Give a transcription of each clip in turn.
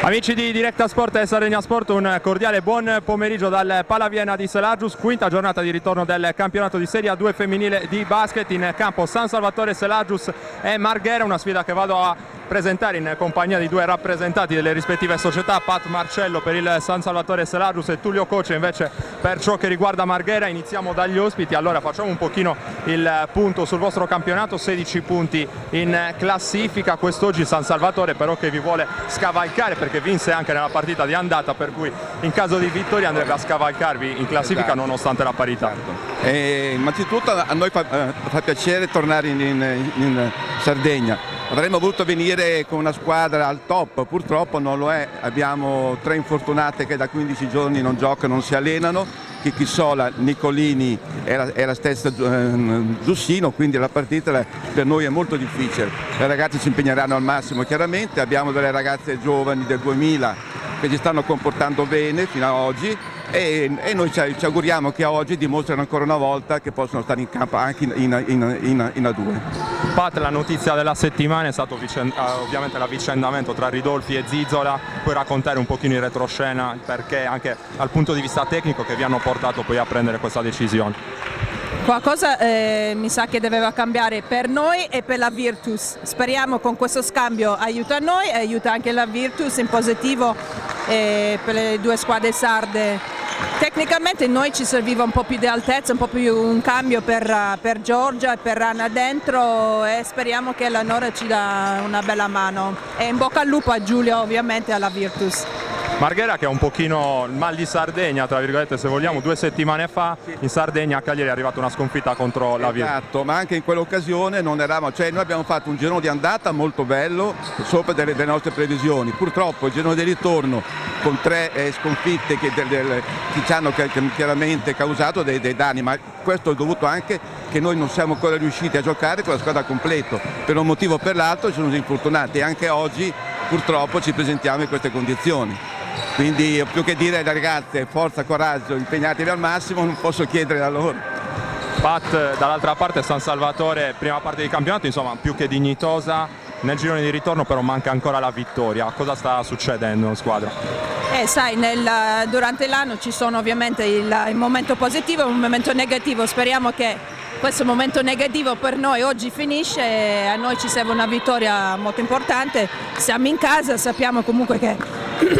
Amici di Directa Sport e Sardegna Sport, un cordiale buon pomeriggio dal Palaviena di Selagius, quinta giornata di ritorno del campionato di Serie A2 femminile di basket. In campo San Salvatore Selagius e Marghera, una sfida che vado a presentare in compagnia di due rappresentanti delle rispettive società, Pat Marcello per il San Salvatore Selagius e Tullio Coce invece per ciò che riguarda Marghera. Iniziamo dagli ospiti, allora facciamo un pochino il punto sul vostro campionato, 16 punti in classifica quest'oggi. San Salvatore però che vi vuole scavalcare perché vinse anche nella partita di andata, per cui in caso di vittoria andrebbe a scavalcarvi in classifica, esatto, nonostante la parità. Innanzitutto a noi fa piacere tornare in Sardegna. Avremmo voluto venire con una squadra al top, purtroppo non lo è, abbiamo 3 infortunate che da 15 giorni non giocano, non si allenano, Chichissola, Nicolini e la stessa Giussino, quindi la partita per noi è molto difficile. Le ragazze si impegneranno al massimo chiaramente, abbiamo delle ragazze giovani del 2000 che si stanno comportando bene fino ad oggi e noi ci auguriamo che oggi dimostrino ancora una volta che possono stare in campo anche in A2. Pat, la notizia della settimana è stato ovviamente l'avvicendamento tra Ridolfi e Zizzola. Puoi raccontare un pochino in retroscena perché anche dal punto di vista tecnico che vi hanno portato poi a prendere questa decisione? Qualcosa mi sa che doveva cambiare per noi e per la Virtus. Speriamo con questo scambio aiuta noi e aiuta anche la Virtus in positivo per le due squadre sarde. Tecnicamente noi ci serviva un po' più di altezza, un po' più un cambio per Giorgia e per Anna dentro e speriamo che la Nora ci dà una bella mano. E in bocca al lupo a Giulia ovviamente e alla Virtus. Marghera che è un pochino il mal di Sardegna, tra virgolette, se vogliamo, 2 settimane fa in Sardegna a Cagliari è arrivata una sconfitta contro la Virtus. Esatto, ma anche in quell'occasione non eravamo, cioè noi abbiamo fatto un girone di andata molto bello, sopra delle nostre previsioni. Purtroppo il girone di ritorno con 3 sconfitte che ci hanno chiaramente causato dei danni, ma questo è dovuto anche che noi non siamo ancora riusciti a giocare con la squadra completo, per un motivo o per l'altro ci sono infortunati e anche oggi purtroppo ci presentiamo in queste condizioni. Quindi più che dire alle ragazze forza, coraggio, impegnatevi al massimo, non posso chiedere a loro. Pat, dall'altra parte San Salvatore, prima parte di campionato, insomma più che dignitosa, nel girone di ritorno però manca ancora la vittoria. Cosa sta succedendo in squadra? Sai, durante l'anno ci sono ovviamente il momento positivo e un momento negativo, speriamo che questo momento negativo per noi oggi finisce e a noi ci serve una vittoria molto importante. Siamo in casa, sappiamo comunque che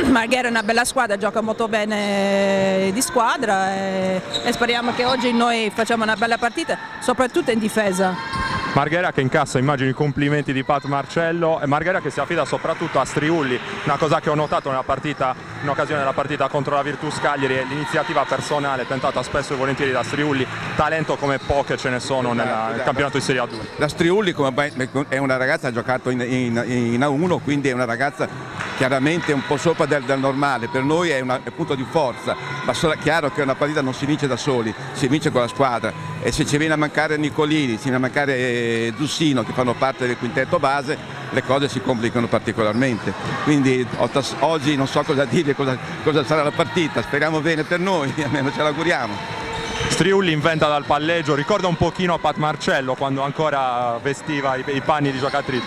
Marghera è una bella squadra, gioca molto bene di squadra e speriamo che oggi noi facciamo una bella partita, soprattutto in difesa. Marghera che incassa, immagino, i complimenti di Pat Marcello, e Marghera che si affida soprattutto a Striulli, una cosa che ho notato nella partita, in occasione della partita contro la Virtus Cagliari, è l'iniziativa personale tentata spesso e volentieri da Striulli, talento come poche ce ne sono nel campionato di Serie A2. La Striulli è una ragazza che ha giocato in A1, quindi è una ragazza chiaramente un po' sopra del normale, per noi è un punto di forza, ma è chiaro che una partita non si vince da soli, si vince con la squadra e se ci viene a mancare Nicolini, ci viene a mancare Giussino che fanno parte del quintetto base, le cose si complicano particolarmente. Quindi oggi non so cosa dire, cosa sarà la partita, speriamo bene per noi, almeno ce l'auguriamo. Striulli inventa dal palleggio, ricorda un pochino Pat Marcello quando ancora vestiva i panni di giocatrice.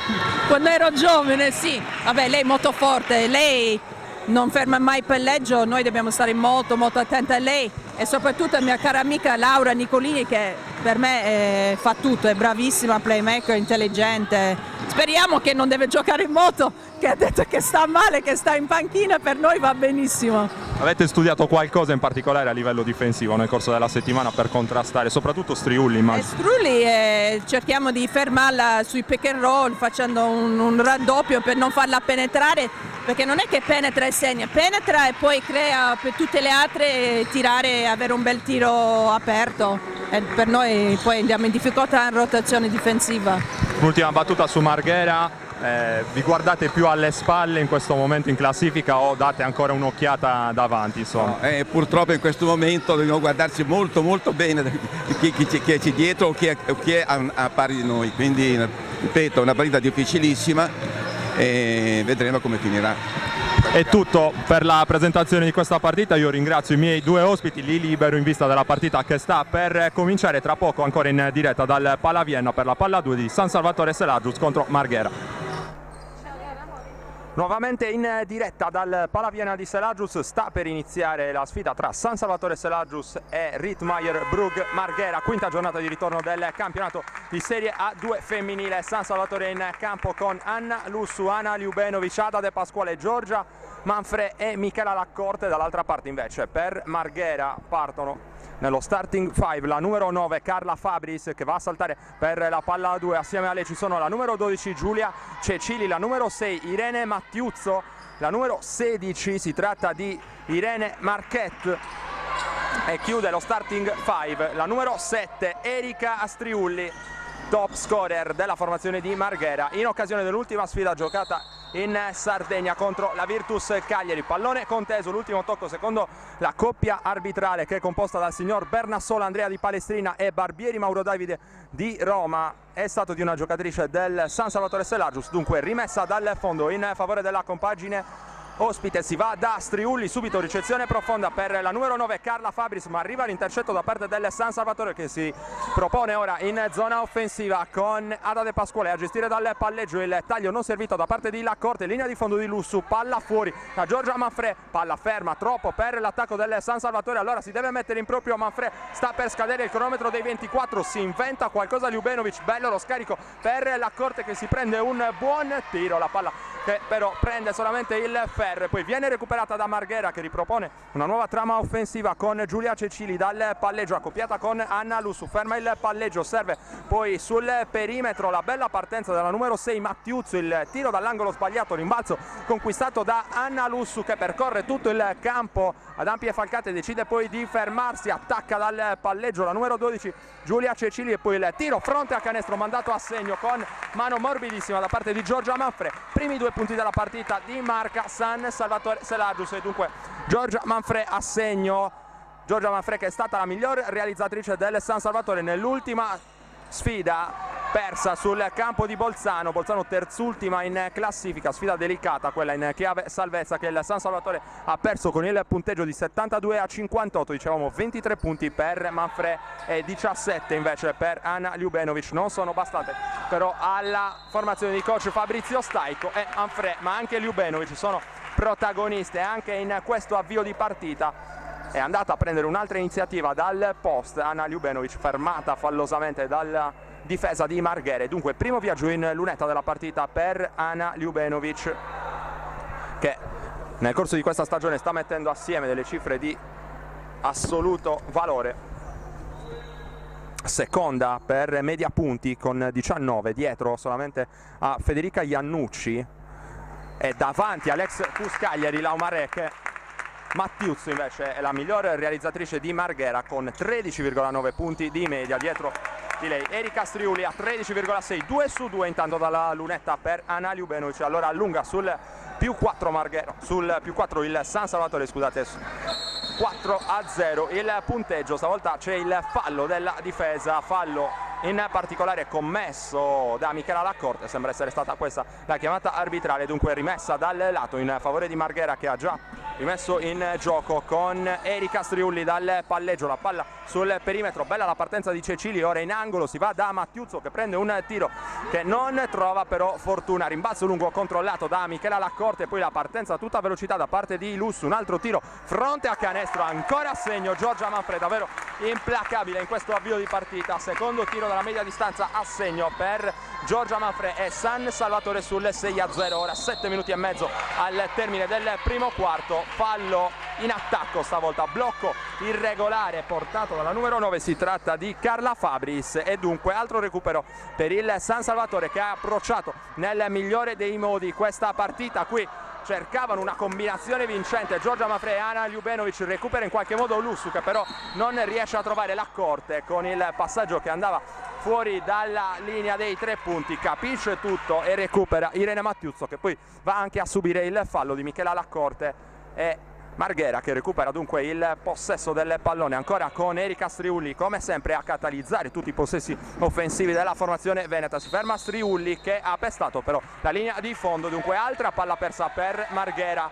Quando ero giovane, sì, vabbè, lei è molto forte, lei non ferma mai il palleggio, noi dobbiamo stare molto attenti a lei e soprattutto a mia cara amica Laura Nicolini che per me fa tutto, è bravissima, playmaker, intelligente. Speriamo che non deve giocare in moto, che ha detto che sta male, che sta in panchina, per noi va benissimo. Avete studiato qualcosa in particolare a livello difensivo nel corso della settimana per contrastare, soprattutto Striulli, immagino? Striulli cerchiamo di fermarla sui pick and roll facendo un raddoppio per non farla penetrare, perché non è che penetra e segna, penetra e poi crea per tutte le altre tirare, avere un bel tiro aperto e per noi poi andiamo in difficoltà in rotazione difensiva. L'ultima battuta su Marghera, vi guardate più alle spalle in questo momento in classifica o date ancora un'occhiata davanti, insomma? No, purtroppo in questo momento dobbiamo guardarci molto bene chi c'è dietro o chi è a pari di noi, quindi ripeto, è una partita difficilissima e vedremo come finirà. È tutto per la presentazione di questa partita. Io ringrazio i miei due ospiti, li libero in vista della partita che sta per cominciare tra poco, ancora in diretta dal Pala Vienna per la Palla 2 di San Salvatore Selagius contro Marghera. Nuovamente in diretta dal Pala Vienna di Selagius, sta per iniziare la sfida tra San Salvatore Selagius e Rittmeyer Brugg Marghera, quinta giornata di ritorno del campionato di Serie A2 femminile. San Salvatore in campo con Anna Lussu, Ana Ljubenovic, Ada De Pasquale, Giorgia Manfre e Michela Laccorte. Dall'altra parte invece per Marghera partono nello starting 5 la numero 9 Carla Fabris, che va a saltare per la palla 2, assieme a lei ci sono la numero 12 Giulia Cecili, la numero 6 Irene Mattiuzzo, la numero 16 si tratta di Irene Marchet, e chiude lo starting 5 la numero 7 Erika Astriulli, top scorer della formazione di Marghera in occasione dell'ultima sfida giocata in Sardegna contro la Virtus Cagliari. Pallone conteso, l'ultimo tocco secondo la coppia arbitrale che è composta dal signor Bernassola Andrea di Palestrina e Barbieri Mauro Davide di Roma. È stato di una giocatrice del San Salvatore Selagius, dunque rimessa dal fondo in favore della compagine ospite. Si va da Striulli, subito ricezione profonda per la numero 9 Carla Fabris, ma arriva l'intercetto da parte del San Salvatore che si propone ora in zona offensiva con Ada De Pasquale a gestire dal palleggio. Il taglio non servito da parte di Laccorte, linea di fondo di Lussu, palla fuori da Giorgia Manfre, palla ferma troppo per l'attacco del San Salvatore, allora si deve mettere in proprio Manfre, sta per scadere il cronometro dei 24, si inventa qualcosa Ljubenovic, bello lo scarico per Laccorte che si prende un buon tiro, la palla che però prende solamente il ferro, poi viene recuperata da Marghera che ripropone una nuova trama offensiva con Giulia Cecili dal palleggio, accoppiata con Anna Lussu, ferma il palleggio, serve poi sul perimetro la bella partenza della numero 6 Mattiuzzo, il tiro dall'angolo sbagliato, rimbalzo conquistato da Anna Lussu che percorre tutto il campo ad ampie falcate, decide poi di fermarsi, attacca dal palleggio la numero 12 Giulia Cecili e poi il tiro fronte a canestro mandato a segno con mano morbidissima da parte di Giorgia Manfre. Primi due punti della partita di marca San Salvatore Selagius e dunque Giorgia Manfre a segno. Giorgia Manfre che è stata la miglior realizzatrice del San Salvatore nell'ultima sfida persa sul campo di Bolzano. Bolzano terzultima in classifica, sfida delicata quella in chiave salvezza che il San Salvatore ha perso con il punteggio di 72-58, dicevamo 23 punti per Manfre e 17 invece per Ana Ljubenovic. Non sono bastate però alla formazione di coach Fabrizio Staico e Manfre ma anche Ljubenovic sono protagoniste anche in questo avvio di partita. È andata a prendere un'altra iniziativa dal post Ana Ljubenovic, fermata fallosamente dalla difesa di Marghera. Dunque primo viaggio in lunetta della partita per Ana Ljubenovic che nel corso di questa stagione sta mettendo assieme delle cifre di assoluto valore. Seconda per media punti con 19, dietro solamente a Federica Iannucci e davanti all'ex Pus Cagliari Laumarec. Mattiuzzo invece è la miglior realizzatrice di Marghera con 13,9 punti di media, dietro di lei Erika Striuli a 13,6, 2 su 2 intanto dalla lunetta per Ana Ljubenovic. Allora allunga sul più 4 Marghera, sul più 4 il San Salvatore, scusate, 4-0 il punteggio. Stavolta c'è il fallo della difesa, fallo in particolare commesso da Michela Laccorte, sembra essere stata questa la chiamata arbitrale, dunque rimessa dal lato in favore di Marghera che ha già rimesso in gioco con Erika Striulli dal palleggio, la palla sul perimetro, bella la partenza di Cecili, ora in angolo si va da Mattiuzzo che prende un tiro che non trova però fortuna, rimbalzo lungo controllato da Michela Laccorte, poi la partenza a tutta velocità da parte di Lussu, un altro tiro fronte a canestro, ancora a segno Giorgia Manfre, davvero implacabile in questo avvio di partita, secondo tiro dalla media distanza a segno per Giorgia Manfre e San Salvatore sul 6-0, ora 7 minuti e mezzo al termine del primo quarto. Fallo in attacco stavolta, blocco irregolare portato dalla numero 9, si tratta di Carla Fabris e dunque altro recupero per il San Salvatore che ha approcciato nel migliore dei modi questa partita. Qui cercavano una combinazione vincente Giorgia Manfre e Ana Ljubenovic, recupera in qualche modo Lussu che però non riesce a trovare Laccorte con il passaggio che andava fuori dalla linea dei 3 punti, capisce tutto e recupera Irene Mattiuzzo, che poi va anche a subire il fallo di Michela Laccorte, e Marghera che recupera dunque il possesso del pallone ancora con Erika Striulli, come sempre a catalizzare tutti i possessi offensivi della formazione veneta. Si ferma Striulli che ha pestato però la linea di fondo, dunque altra palla persa per Marghera.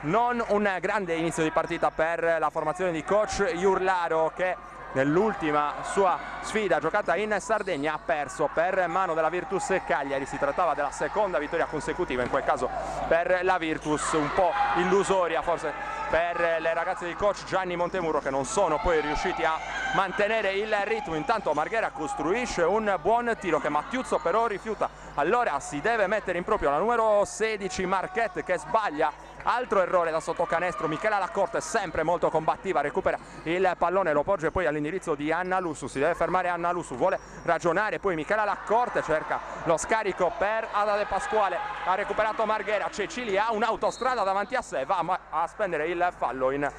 Non un grande inizio di partita per la formazione di coach Iurlaro, che nell'ultima sua sfida giocata in Sardegna ha perso per mano della Virtus Cagliari. Si trattava della seconda vittoria consecutiva, in quel caso per la Virtus, un po' illusoria forse per le ragazze di coach Gianni Montemurro, che non sono poi riusciti a mantenere il ritmo. Intanto Marghera costruisce un buon tiro che Mattiuzzo però rifiuta, allora si deve mettere in proprio la numero 16 Marchette, che sbaglia. Altro errore da sottocanestro. Michela Laccorte, sempre molto combattiva, recupera il pallone, lo porge poi all'indirizzo di Anna Lussu. Si deve fermare Anna Lussu, vuole ragionare poi Michela Laccorte, cerca lo scarico per Ada De Pasquale, ha recuperato Marghera. Cecili ha un'autostrada davanti a sé, va a spendere il fallo in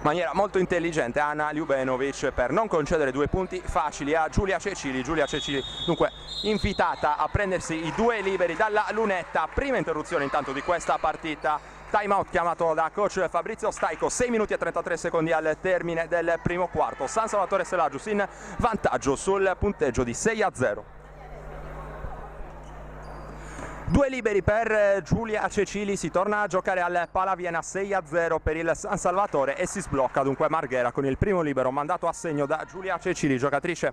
maniera molto intelligente Ana Ljubenovic per non concedere 2 punti facili a Giulia Cecili. Giulia Cecili dunque invitata a prendersi i 2 liberi dalla lunetta. Prima interruzione intanto di questa partita, time out chiamato da coach Fabrizio Staico, 6 minuti e 33 secondi al termine del primo quarto. San Salvatore Selagius in vantaggio sul punteggio di 6-0. 2 liberi per Giulia Cecili, si torna a giocare al Palaviena, 6-0 per il San Salvatore e si sblocca dunque Marghera con il primo libero mandato a segno da Giulia Cecili, giocatrice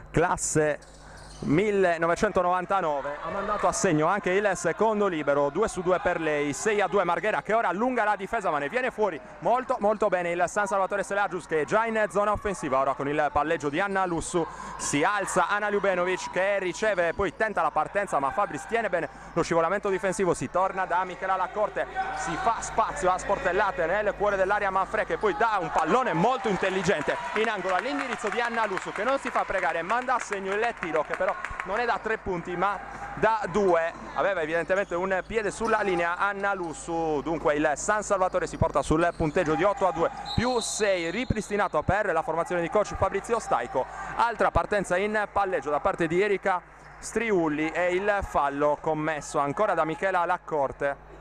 classe 1999, ha mandato a segno anche il secondo libero, 2 su 2 per lei, 6-2 Marghera, che ora allunga la difesa ma ne viene fuori molto bene il San Salvatore Selagius, che è già in zona offensiva. Ora con il palleggio di Anna Lussu si alza Ana Ljubenovic, che riceve, poi tenta la partenza ma Fabris tiene bene lo scivolamento difensivo. Si torna da Michela Laccorte, si fa spazio a sportellate nel cuore dell'area Manfred, che poi dà un pallone molto intelligente in angolo all'indirizzo di Anna Lussu, che non si fa pregare, manda a segno il tiro, che però non è da 3 punti ma da 2. Aveva evidentemente un piede sulla linea Anna Lussu. Dunque il San Salvatore si porta sul punteggio di 8-2 più 6, ripristinato per la formazione di coach Fabrizio Staico. Altra partenza in palleggio da parte di Erika Striulli e il fallo commesso ancora da Michela Laccorte.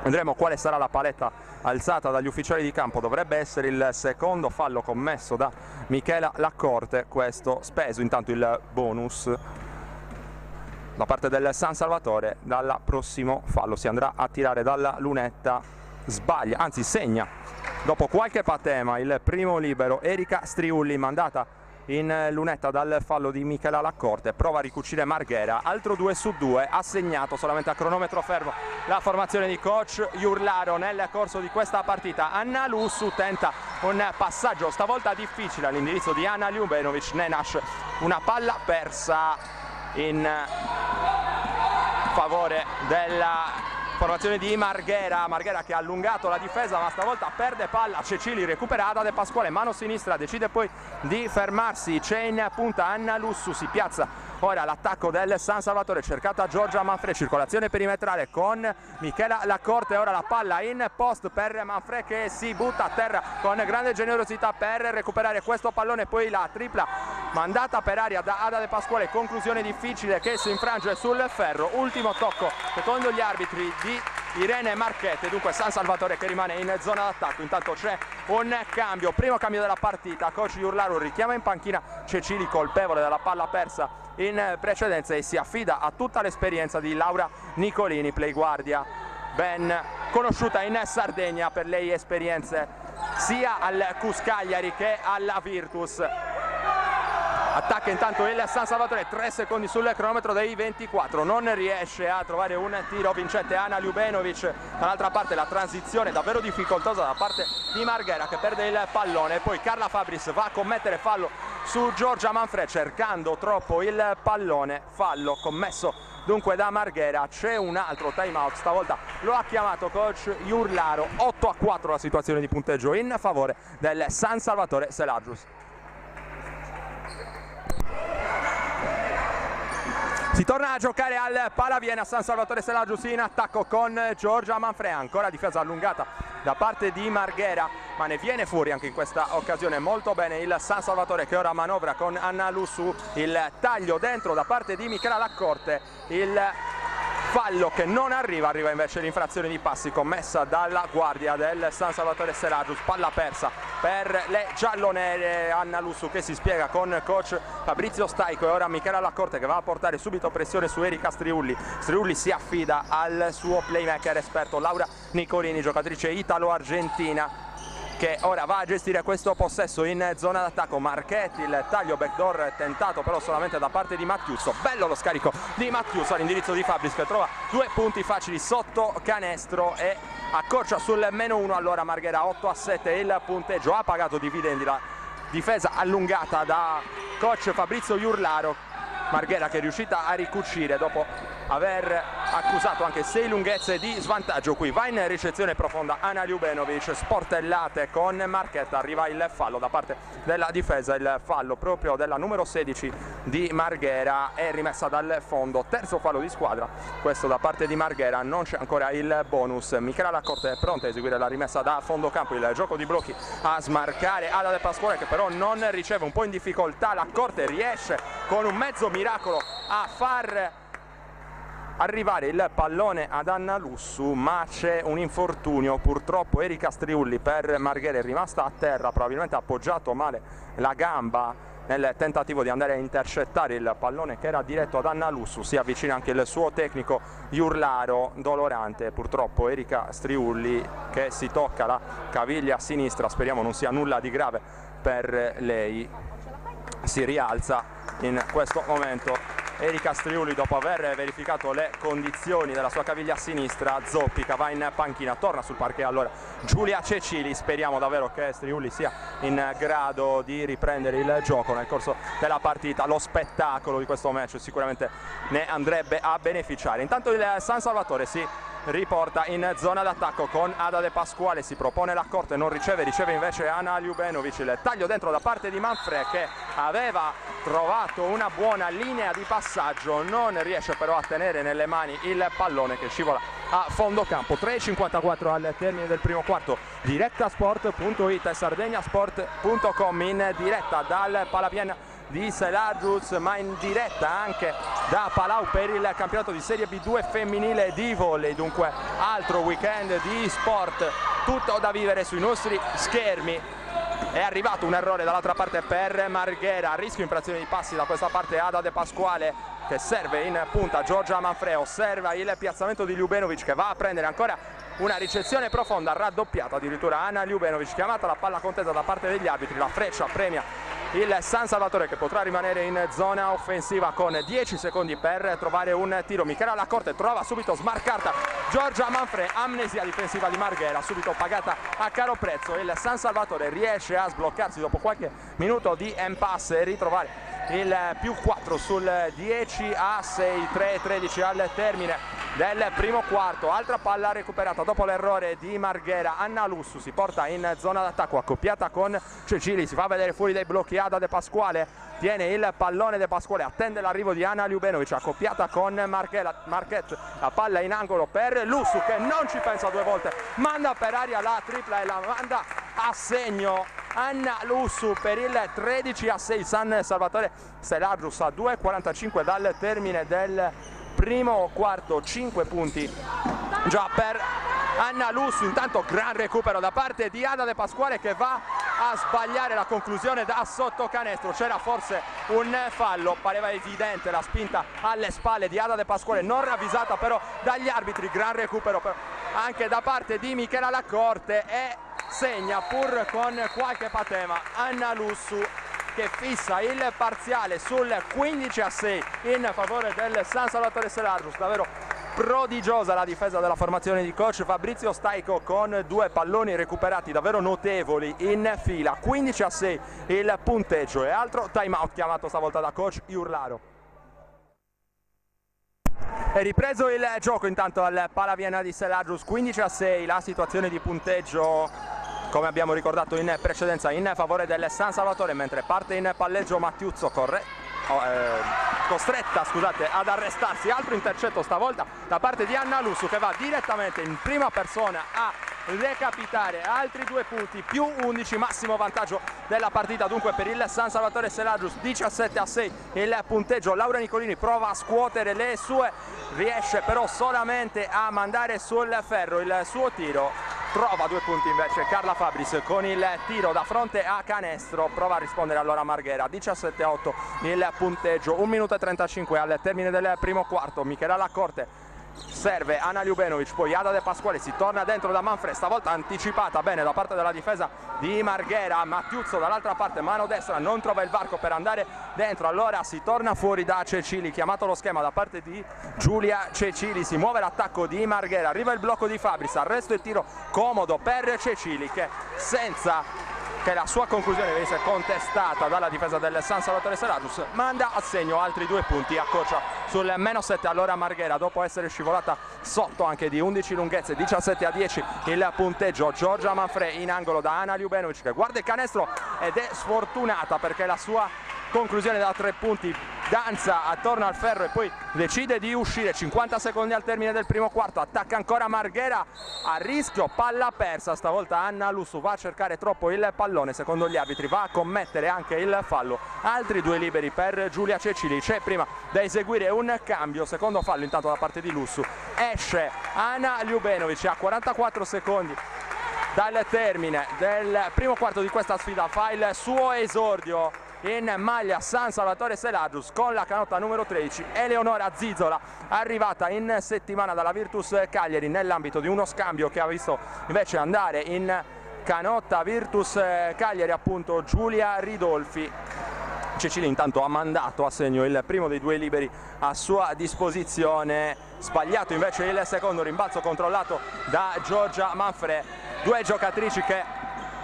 Vedremo quale sarà la paletta alzata dagli ufficiali di campo. Dovrebbe essere il secondo fallo commesso da Michela Laccorte, questo speso intanto il bonus da parte del San Salvatore. Dal prossimo fallo si andrà a tirare dalla lunetta, sbaglia, anzi segna dopo qualche patema il primo libero Erika Striulli, mandata in lunetta dal fallo di Michela Laccorte. Prova a ricucire Marghera, altro 2 su 2, ha segnato solamente a cronometro fermo la formazione di coach Iurlaro nel corso di questa partita. Anna Lussu tenta un passaggio stavolta difficile all'indirizzo di Ana Ljubenovic, ne nasce una palla persa in favore della formazione di Marghera. Marghera che ha allungato la difesa ma stavolta perde palla. Cecili recupera Ada De Pasquale, mano sinistra, decide poi di fermarsi, c'è in punta Anna Lussu, si piazza ora l'attacco del San Salvatore, cercata Giorgia Manfred, circolazione perimetrale con Michela Laccorte, ora la palla in post per Manfred che si butta a terra con grande generosità per recuperare questo pallone, poi la tripla mandata per aria da Ada De Pasquale, conclusione difficile che si infrange sul ferro. Ultimo tocco secondo gli arbitri di Irene Marchette, dunque San Salvatore che rimane in zona d'attacco. Intanto c'è un cambio, primo cambio della partita, coach Iurlaro richiama in panchina Cecili, colpevole della palla persa in precedenza, e si affida a tutta l'esperienza di Laura Nicolini, playguardia ben conosciuta in Sardegna per le esperienze sia al CUS Cagliari che alla Virtus. Attacca intanto il San Salvatore, 3 secondi sul cronometro dei 24, non riesce a trovare un tiro vincente Ana Ljubenovic. Dall'altra parte la transizione davvero difficoltosa da parte di Marghera che perde il pallone, poi Carla Fabris va a commettere fallo su Giorgia Manfred cercando troppo il pallone, fallo commesso dunque da Marghera. C'è un altro time out, stavolta lo ha chiamato coach Iurlaro. 8-4 la situazione di punteggio in favore del San Salvatore Selagius. Si Si torna a giocare al Palaviena, San Salvatore Selagius in attacco con Giorgia Manfrea, ancora difesa allungata da parte di Marghera, ma ne viene fuori anche in questa occasione molto bene il San Salvatore, che ora manovra con Anna Lussu, il taglio dentro da parte di Michela Laccorte, il fallo che non arriva invece l'infrazione di passi commessa dalla guardia del San Salvatore Selagius, palla persa per le giallonere. Anna Lussu che si spiega con coach Fabrizio Staico, e ora Michela Laccorte che va a portare subito pressione su Erika Striulli. Striulli si affida al suo playmaker esperto Laura Nicolini, giocatrice italo-argentina, che ora va a gestire questo possesso in zona d'attacco. Marchetti, il taglio backdoor tentato però solamente da parte di Mattiuso. Bello lo scarico di Mattiuso all'indirizzo di Fabris, che trova 2 punti facili sotto canestro e accorcia sul -1. Allora Marghera 8-7 il punteggio. Ha pagato dividendi la difesa allungata da coach Fabrizio Iurlaro. Marghera che è riuscita a ricucire dopo aver accusato anche 6 lunghezze di svantaggio. Qui va in ricezione profonda Ana Ljubenovic, sportellate con Marchetta, arriva il fallo da parte della difesa, il fallo proprio della numero 16 di Marghera, è rimessa dal fondo, terzo fallo di squadra questo da parte di Marghera. Non c'è ancora il bonus. Michela Laccorte è pronta a eseguire la rimessa da fondo campo, il gioco di blocchi a smarcare Ada De Pasquale, che però non riceve, un po' in difficoltà. Laccorte riesce con un mezzo miracolo a far arrivare il pallone ad Anna Lussu, ma c'è un infortunio. Purtroppo Erika Striulli per Marghera è rimasta a terra, probabilmente ha appoggiato male la gamba nel tentativo di andare a intercettare il pallone che era diretto ad Anna Lussu. Si avvicina anche il suo tecnico Iurlaro, dolorante purtroppo Erika Striulli, che si tocca la caviglia sinistra, speriamo non sia nulla di grave per lei. Si rialza in questo momento Erika Striulli dopo aver verificato le condizioni della sua caviglia sinistra. Zoppica, va in panchina, torna sul parquet allora Giulia Cecili. Speriamo davvero che Striulli sia in grado di riprendere il gioco nel corso della partita. Lo spettacolo di questo match sicuramente ne andrebbe a beneficiare. Intanto il San Salvatore si riporta in zona d'attacco con Ada De Pasquale, si propone Laccorte, non riceve invece Ana Ljubenovic. Il taglio dentro da parte di Manfred, che aveva trovato una buona linea di passaggio, non riesce però a tenere nelle mani il pallone che scivola a fondo campo. 3:54 al termine del primo quarto. Direttasport.it e sardegnasport.com in diretta dal Palaviena di Selagius, ma in diretta anche da Palau per il campionato di Serie B2 femminile di volley. Dunque altro weekend di sport, tutto da vivere sui nostri schermi. È arrivato un errore dall'altra parte per Marghera, rischio infrazione di passi da questa parte Ada De Pasquale, che serve in punta Giorgia Manfreo, osserva il piazzamento di Ljubenovic, che va a prendere ancora una ricezione profonda, raddoppiata addirittura Ana Ljubenovic, chiamata la palla contesa da parte degli arbitri. La freccia premia il San Salvatore, che potrà rimanere in zona offensiva con 10 secondi per trovare un tiro. Michela Laccorte trova subito smarcata Giorgia Manfred, amnesia difensiva di Marghera, subito pagata a caro prezzo. Il San Salvatore riesce a sbloccarsi dopo qualche minuto di impasse e ritrovare il +4 sul 10-6, 3:13 al termine del primo quarto. Altra palla recuperata dopo l'errore di Marghera. Anna Lussu si porta in zona d'attacco, accoppiata con Cecili, si fa vedere fuori dai blocchi Ada De Pasquale, tiene il pallone De Pasquale, attende l'arrivo di Ana Ljubenovic, accoppiata con Marquette, la palla in angolo per Lussu, che non ci pensa due volte, manda per aria la tripla e la manda a segno Anna Lussu per il 13-6. San Salvatore Selagius a 2:45 dal termine del primo quarto, 5 punti già per Anna Lussu. Intanto gran recupero da parte di Ada De Pasquale, che va a sbagliare la conclusione da sotto canestro. C'era forse un fallo, pareva evidente la spinta alle spalle di Ada De Pasquale, non ravvisata però dagli arbitri. Gran recupero anche da parte di Michela Laccorte e segna pur con qualche patema Anna Lussu, che fissa il parziale sul 15-6 in favore del San Salvatore Selagius. Davvero prodigiosa la difesa della formazione di coach Fabrizio Staico, con 2 palloni recuperati davvero notevoli in fila. 15-6 il punteggio e altro time out chiamato stavolta da coach Iurlaro. È ripreso il gioco intanto al Palaviena di Selagius, 15-6 la situazione di punteggio, come abbiamo ricordato in precedenza, in favore del San Salvatore, mentre parte in palleggio Mattiuzzo, costretta, scusate, ad arrestarsi. Altro intercetto stavolta da parte di Anna Lussu, che va direttamente in prima persona a recapitare altri 2 punti, più 11, massimo vantaggio della partita dunque per il San Salvatore Selagius. 17-6 il punteggio. Laura Nicolini prova a scuotere le sue, riesce però solamente a mandare sul ferro il suo tiro. Trova 2 punti invece Carla Fabris con il tiro da fronte a canestro. Prova a rispondere allora Marghera. 17-8 il punteggio, 1 minuto e 35 al termine del primo quarto. Michela Laccorte serve Ana Ljubenovic, poi Ada De Pasquale, si torna dentro da Manfred, stavolta anticipata bene da parte della difesa di Marghera. Mattiuzzo dall'altra parte, mano destra, non trova il varco per andare dentro, allora si torna fuori da Cecili, chiamato lo schema da parte di Giulia Cecili. Si muove l'attacco di Marghera, arriva il blocco di Fabris, arresto il tiro comodo per Cecili, che senza che la sua conclusione venisse contestata dalla difesa del San Salvatore Selagius, manda a segno altri 2 punti, accorcia sul -7 allora Marghera dopo essere scivolata sotto anche di 11 lunghezze. 17-10 il punteggio. Giorgia Manfre in angolo da Ana Ljubenovic, che guarda il canestro ed è sfortunata perché la sua conclusione da 3 punti danza attorno al ferro e poi decide di uscire. 50 secondi al termine del primo quarto, attacca ancora Marghera, a rischio, palla persa, stavolta Anna Lussu va a cercare troppo il pallone, secondo gli arbitri va a commettere anche il fallo. Altri 2 liberi per Giulia Cecili, c'è prima da eseguire un cambio, secondo fallo intanto da parte di Lussu. Esce Ana Ljubenovic a 44 secondi dal termine del primo quarto di questa sfida, fa il suo esordio in maglia San Salvatore Selagius con la canotta numero 13, Eleonora Zizola, arrivata in settimana dalla Virtus Cagliari nell'ambito di uno scambio che ha visto invece andare in canotta Virtus Cagliari appunto Giulia Ridolfi. Cecili intanto ha mandato a segno il primo dei 2 liberi a sua disposizione, sbagliato invece il secondo, rimbalzo controllato da Giorgia Manfre. 2 giocatrici che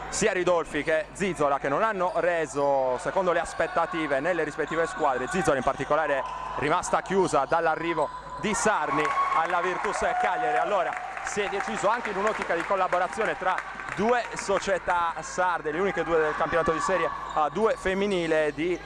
sia Ridolfi che Zizola che non hanno reso secondo le aspettative nelle rispettive squadre. Zizola in particolare è rimasta chiusa dall'arrivo di Sarni alla Virtus Cagliari, allora si è deciso anche in un'ottica di collaborazione tra 2 società sarde, le uniche 2 del campionato di serie A2 femminile, di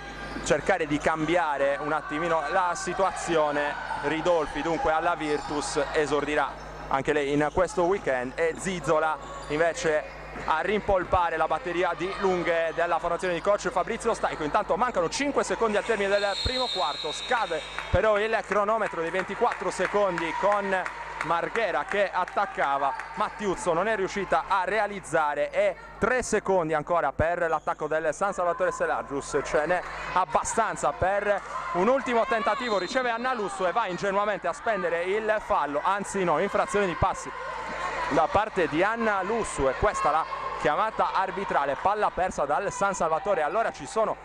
cercare di cambiare un attimino la situazione. Ridolfi dunque alla Virtus esordirà anche lei in questo weekend e Zizola invece a rimpolpare la batteria di lunghe della formazione di coach Fabrizio Staico. Intanto mancano 5 secondi al termine del primo quarto, scade però il cronometro dei 24 secondi con Marghera che attaccava, Mattiuzzo non è riuscita a realizzare e 3 secondi ancora per l'attacco del San Salvatore Selagius, ce n'è abbastanza per un ultimo tentativo. Riceve Anna Lussu e va ingenuamente a spendere il fallo, anzi no, infrazione di passi da parte di Anna Lussu e questa la chiamata arbitrale, palla persa dal San Salvatore. Allora ci sono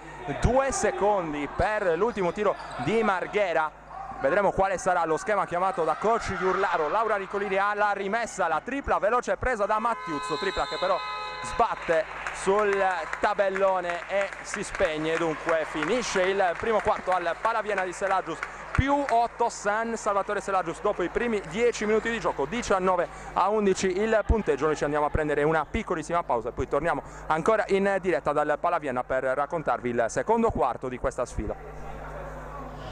2 secondi per l'ultimo tiro di Marghera, vedremo quale sarà lo schema chiamato da coach Iurlaro. Laura Nicolini alla rimessa, la tripla veloce presa da Mattiuzzo, tripla che però sbatte sul tabellone e si spegne. Dunque finisce il primo quarto al Palaviena di Selagius, più 8 San Salvatore Selagius dopo i primi 10 minuti di gioco, 19-11 il punteggio. Noi ci andiamo a prendere una piccolissima pausa e poi torniamo ancora in diretta dal Palaviena per raccontarvi il secondo quarto di questa sfida.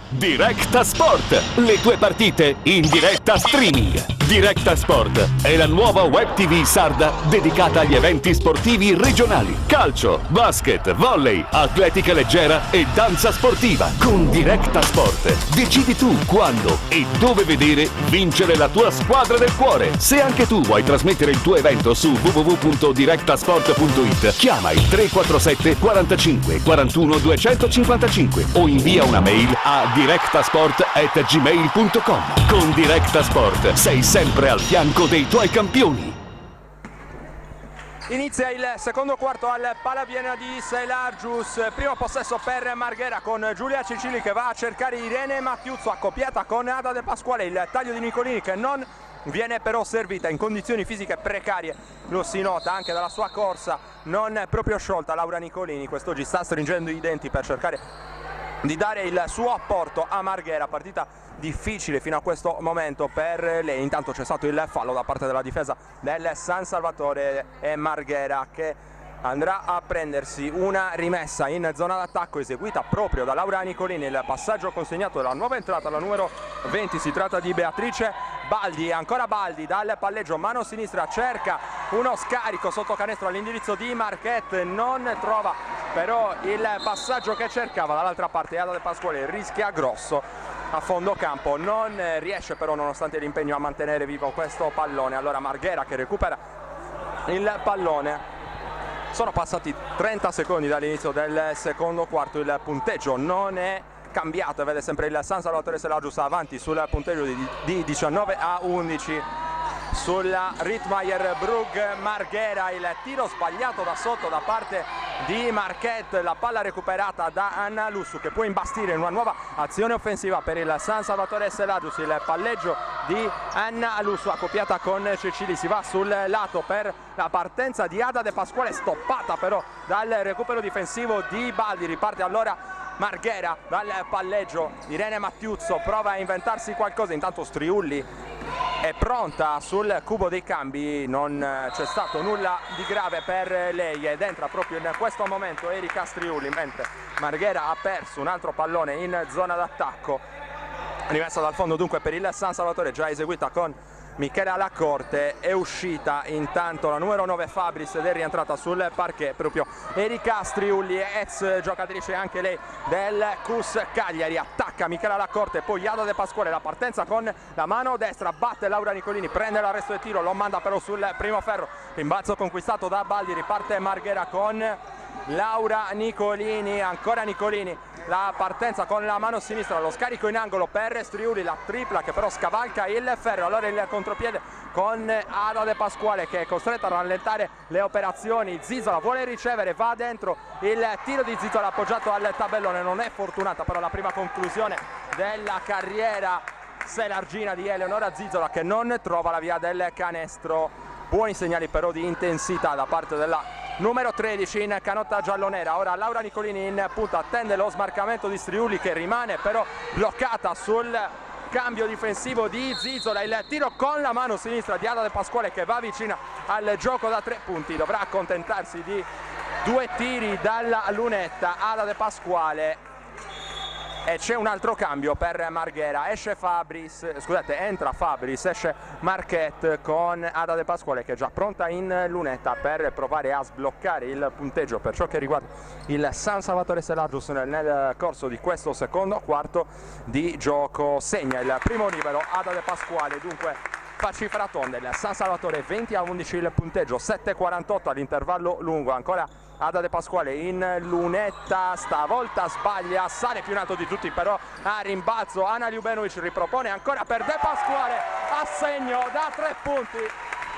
Directa Sport, le tue partite in diretta streaming. Directa Sport è la nuova web TV sarda dedicata agli eventi sportivi regionali. Calcio, basket, volley, atletica leggera e danza sportiva. Con Directa Sport decidi tu quando e dove vedere vincere la tua squadra del cuore. Se anche tu vuoi trasmettere il tuo evento su www.directasport.it, chiama il 347 45 41 255 o invia una mail a directasport@gmail.com. Con Directa Sport sei sempre al fianco dei tuoi campioni. Inizia il secondo quarto al Palaviena di Selagius, primo possesso per Marghera con Giulia Cecili che va a cercare Irene Mattiuzzo, accoppiata con Ada De Pasquale. Il taglio di Nicolini che non viene però servita, in condizioni fisiche precarie, lo si nota anche dalla sua corsa non proprio sciolta. Laura Nicolini quest'oggi sta stringendo i denti per cercare di dare il suo apporto a Marghera, partita difficile fino a questo momento per lei. Intanto c'è stato il fallo da parte della difesa del San Salvatore e Marghera che andrà a prendersi una rimessa in zona d'attacco eseguita proprio da Laura Nicolini. Il passaggio consegnato dalla nuova entrata, la numero 20, si tratta di Beatrice Baldi. Ancora Baldi dal palleggio, mano sinistra, cerca uno scarico sotto canestro all'indirizzo di Marquette, non trova però il passaggio che cercava. Dall'altra parte Ada De Pasquale rischia grosso a fondo campo, non riesce però nonostante l'impegno a mantenere vivo questo pallone. Allora Marghera che recupera il pallone. Sono passati 30 secondi dall'inizio del secondo quarto, il punteggio non è cambiato e vede sempre il San Salvatore Selagius avanti sul punteggio di 19-11 sulla Rittmeyer Brugg Marghera. Il tiro sbagliato da sotto da parte di Marquette, la palla recuperata da Anna Lussu che può imbastire in una nuova azione offensiva per il San Salvatore Selagius. Il palleggio di Anna Lussu accoppiata con Cecili, si va sul lato per la partenza di Ada De Pasquale, stoppata però dal recupero difensivo di Baldi. Riparte allora Marghera dal palleggio. Irene Mattiuzzo prova a inventarsi qualcosa, intanto Striulli è pronta sul cubo dei cambi, non c'è stato nulla di grave per lei ed entra proprio in questo momento Erika Striulli, mentre Marghera ha perso un altro pallone in zona d'attacco. Rimessa dal fondo dunque per il San Salvatore, già eseguita con Michela Lacorte. È uscita intanto la numero 9 Fabris ed è rientrata sul parquet proprio Erika Striulli, ex giocatrice anche lei del CUS Cagliari. Attacca Michela Lacorte, poi Ada De Pasquale, la partenza con la mano destra, batte Laura Nicolini, prende l'arresto e tiro, lo manda però sul primo ferro, rimbalzo conquistato da Baldi. Riparte Marghera con Laura Nicolini, ancora Nicolini, la partenza con la mano sinistra, lo scarico in angolo per Striulli, la tripla che però scavalca il ferro. Allora il contropiede con Ada De Pasquale che è costretta a rallentare le operazioni. Zizola vuole ricevere, va dentro, il tiro di Zizola appoggiato al tabellone, non è fortunata però la prima conclusione della carriera selargina di Eleonora Zizola che non trova la via del canestro. Buoni segnali però di intensità da parte della numero 13 in canotta giallonera. Ora Laura Nicolini in punta, attende lo smarcamento di Striulli che rimane però bloccata sul cambio difensivo di Zizola. Il tiro con la mano sinistra di Ada De Pasquale che va vicina al gioco da 3 punti, dovrà accontentarsi di 2 tiri dalla lunetta Ada De Pasquale. E c'è un altro cambio per Marghera, entra Fabris, esce Marquette con Ada De Pasquale che è già pronta in lunetta per provare a sbloccare il punteggio per ciò che riguarda il San Salvatore Selagius nel corso di questo secondo quarto di gioco. Segna il primo libero Ada De Pasquale, dunque fa cifra tonda il San Salvatore, 20-11 il punteggio, 7-48 all'intervallo lungo. Ancora Ada De Pasquale in lunetta, stavolta sbaglia, sale più in alto di tutti però a rimbalzo Ana Ljubenovic, ripropone ancora per De Pasquale, a segno da 3 punti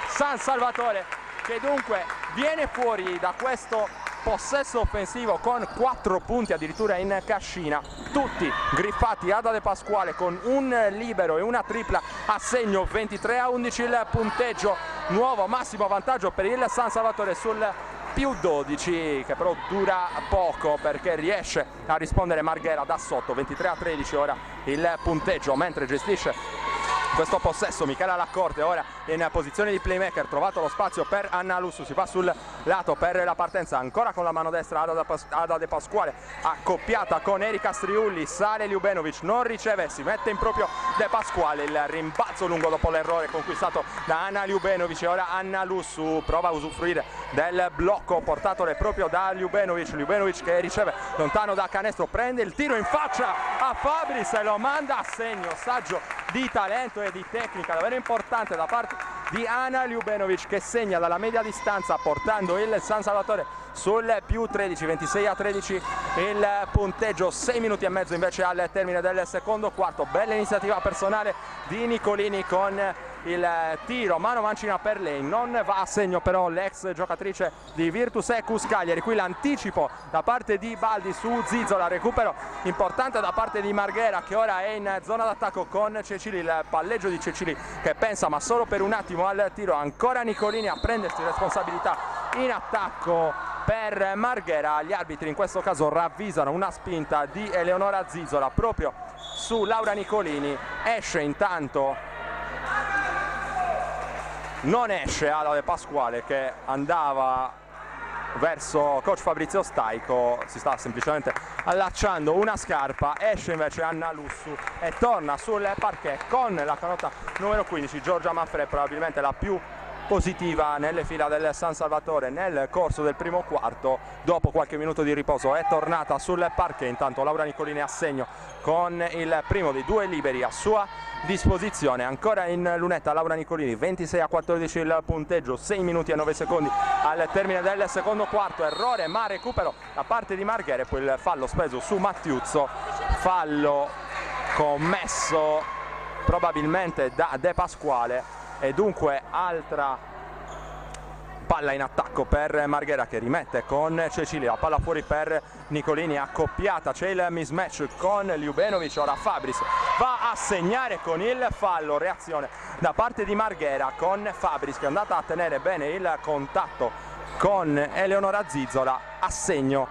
San Salvatore che dunque viene fuori da questo possesso offensivo con 4 punti addirittura in cascina, tutti griffati. Ada De Pasquale con un libero e una tripla a segno, 23-11 il punteggio, nuovo massimo vantaggio per il San Salvatore sul più 12 che però dura poco perché riesce a rispondere Marghera da sotto. 23-13 ora il punteggio, mentre gestisce questo possesso Michela Lacorte ora in posizione di playmaker, trovato lo spazio per Anna Lussu, si va sul lato per la partenza, ancora con la mano destra Ada De Pasquale accoppiata con Erika Striulli, sale Ljubenovic, non riceve, si mette in proprio De Pasquale, il rimbalzo lungo dopo l'errore conquistato da Anna Ljubenovic. E ora Anna Lussu prova a usufruire del blocco portatole proprio da Ljubenovic che riceve lontano da canestro, prende il tiro in faccia a Fabris e lo manda a segno. Saggio di talento e di tecnica davvero importante da parte di Ana Ljubenovic che segna dalla media distanza portando il San Salvatore sul più 13, 26-13 il punteggio. 6 minuti e mezzo invece al termine del secondo quarto. Bella iniziativa personale di Nicolini con il tiro mano mancina per lei, non va a segno però l'ex giocatrice di Virtus e CUS Cagliari. Qui l'anticipo da parte di Baldi su Zizola, recupero importante da parte di Marghera che ora è in zona d'attacco con Cecili, il palleggio di Cecili che pensa ma solo per un attimo al tiro. Ancora Nicolini a prendersi responsabilità in attacco per Marghera. Gli arbitri in questo caso ravvisano una spinta di Eleonora Zizola proprio su Laura Nicolini. Esce intanto, non esce Ada De Pasquale che andava verso coach Fabrizio Staico, si sta semplicemente allacciando una scarpa, esce invece Anna Lussu e torna sul parquet con la canotta numero 15 Giorgia Manfredi, probabilmente la più positiva nelle fila del San Salvatore nel corso del primo quarto. Dopo qualche minuto di riposo è tornata sul parquet. Intanto Laura Nicolini a segno con il primo dei due liberi a sua disposizione. Ancora in lunetta Laura Nicolini, 26-14 il punteggio, 6 minuti e 9 secondi al termine del secondo quarto. Errore ma recupero da parte di Marghere, poi il fallo speso su Mattiuzzo, fallo commesso probabilmente da De Pasquale, e dunque altra palla in attacco per Marghera che rimette con Cecilia, palla fuori per Nicolini, accoppiata, c'è il mismatch con Ljubenovic, ora Fabris va a segnare con il fallo, reazione da parte di Marghera con Fabris che è andata a tenere bene il contatto con Eleonora Zizzola, a segno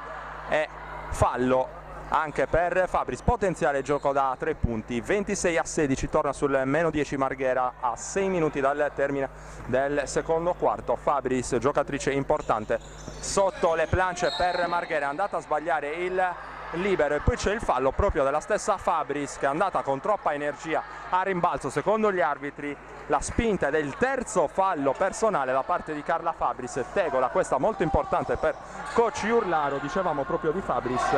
e fallo anche per Fabris, potenziale gioco da 3 punti, 26-16, torna sul meno 10 Marghera a 6 minuti dal termine del secondo quarto. Fabris, giocatrice importante sotto le planche per Marghera, è andata a sbagliare il libero e poi c'è il fallo proprio della stessa Fabris che è andata con troppa energia a rimbalzo. Secondo gli arbitri la spinta ed è il terzo fallo personale da parte di Carla Fabris e Tegola, questa molto importante per coach Iurlaro. Dicevamo proprio di Fabris,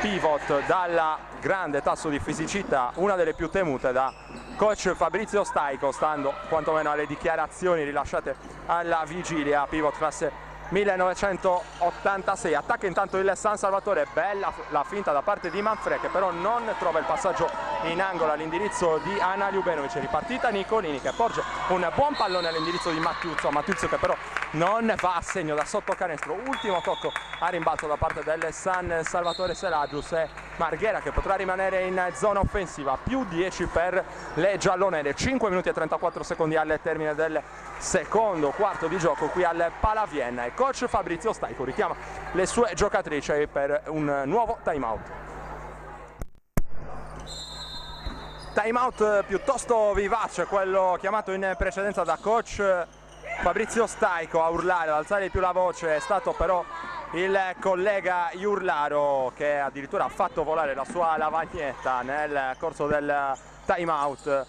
pivot dalla grande tasso di fisicità, una delle più temute da coach Fabrizio Staico, stando quantomeno alle dichiarazioni rilasciate alla vigilia. Pivot classe 1986, attacca intanto il San Salvatore, bella la finta da parte di Manfredi che però non trova il passaggio in angolo all'indirizzo di Anna Ljubenovic, ripartita Nicolini che porge un buon pallone all'indirizzo di Mattiuzzo che però non va a segno da sotto canestro. Ultimo tocco a rimbalzo da parte del San Salvatore Selagius e Marghera che potrà rimanere in zona offensiva, più 10 per le giallonere, 5 minuti e 34 secondi al termine del secondo quarto di gioco qui al Palavienna e coach Fabrizio Staico richiama le sue giocatrici per un nuovo time out. Time out piuttosto vivace, quello chiamato in precedenza da coach Fabrizio Staico. A urlare, ad alzare di più la voce è stato però il collega Iurlaro che addirittura ha fatto volare la sua lavagnetta nel corso del time out,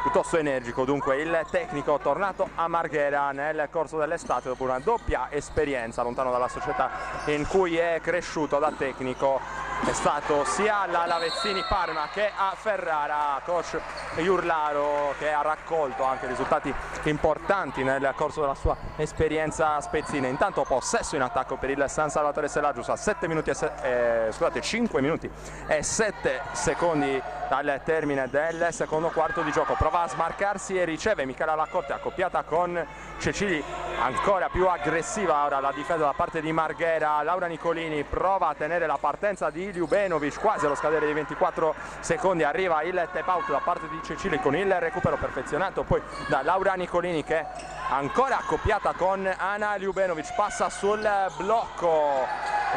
piuttosto energico. Dunque il tecnico tornato a Marghera nel corso dell'estate dopo una doppia esperienza lontano dalla società in cui è cresciuto da tecnico. È stato sia alla Lavezzini Parma che a Ferrara. Coach Iurlaro che ha raccolto anche risultati importanti nel corso della sua esperienza spezzina. Intanto possesso in attacco per il San Salvatore Selagius a 5 minuti e 7 secondi dal termine del secondo quarto di gioco. Prova a smarcarsi e riceve Michela Laccorte accoppiata con Cecili, ancora più aggressiva ora la difesa da parte di Marghera. Laura Nicolini prova a tenere la partenza di Ljubenovic, quasi allo scadere di 24 secondi arriva il tap out da parte di Cecili con il recupero perfezionato poi da Laura Nicolini che ancora accoppiata con Ana Ljubenovic passa sul blocco.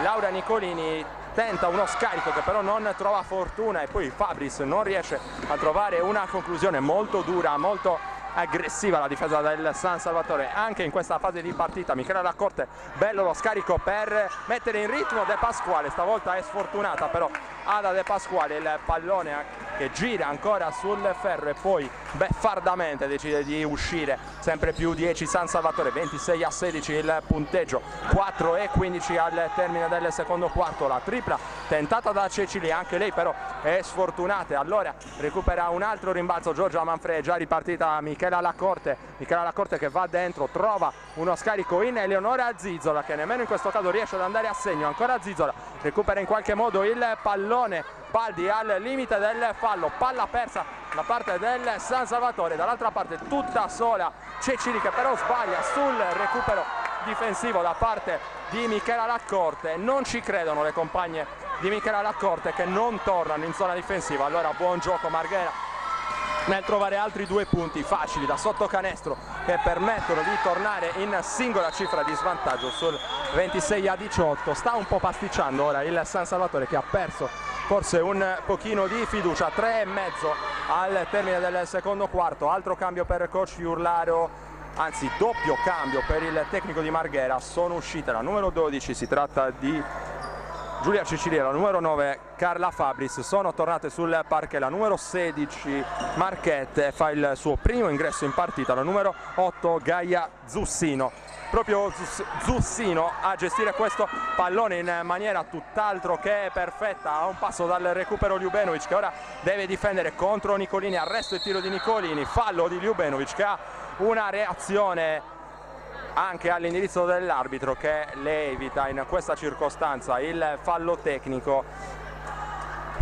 Laura Nicolini tenta uno scarico che però non trova fortuna e poi Fabris non riesce a trovare una conclusione. Molto dura, molto aggressiva la difesa del San Salvatore anche in questa fase di partita. Michela Laccorte, bello lo scarico per mettere in ritmo De Pasquale, stavolta è sfortunata però Ada De Pasquale, il pallone che gira ancora sul ferro e poi beffardamente decide di uscire. Sempre più 10 San Salvatore, 26-16 il punteggio, 4-15 al termine del secondo quarto. La tripla tentata da Cecili, anche lei però è sfortunata, allora recupera un altro rimbalzo Giorgia Manfredi, già ripartita Michela Laccorte che va dentro, trova uno scarico in Eleonora Zizzola che nemmeno in questo caso riesce ad andare a segno. Ancora Zizzola recupera in qualche modo il pallone, Baldi al limite del fallo, palla persa da parte del San Salvatore, dall'altra parte tutta sola Cecili che però sbaglia sul recupero difensivo da parte di Michela Laccorte. Non ci credono le compagne di Michela Laccorte che non tornano in zona difensiva. Allora buon gioco Marghera nel trovare altri 2 punti facili da sotto canestro che permettono di tornare in singola cifra di svantaggio sul 26-18. Sta un po' pasticciando ora il San Salvatore che ha perso forse un pochino di fiducia. 3,5 al termine del secondo quarto. Altro cambio per coach Iurlaro anzi doppio cambio per il tecnico di Marghera. Sono uscite la numero 12, si tratta di Giulia Cecilia, la numero 9 Carla Fabris, sono tornate sul parquet la numero 16 Marchette, fa il suo primo ingresso in partita la numero 8 Gaia Zussino. Proprio Zussino a gestire questo pallone in maniera tutt'altro che perfetta, a un passo dal recupero Ljubenovic che ora deve difendere contro Nicolini, arresto e tiro di Nicolini, fallo di Ljubenovic che ha una reazione anche all'indirizzo dell'arbitro che le evita in questa circostanza il fallo tecnico.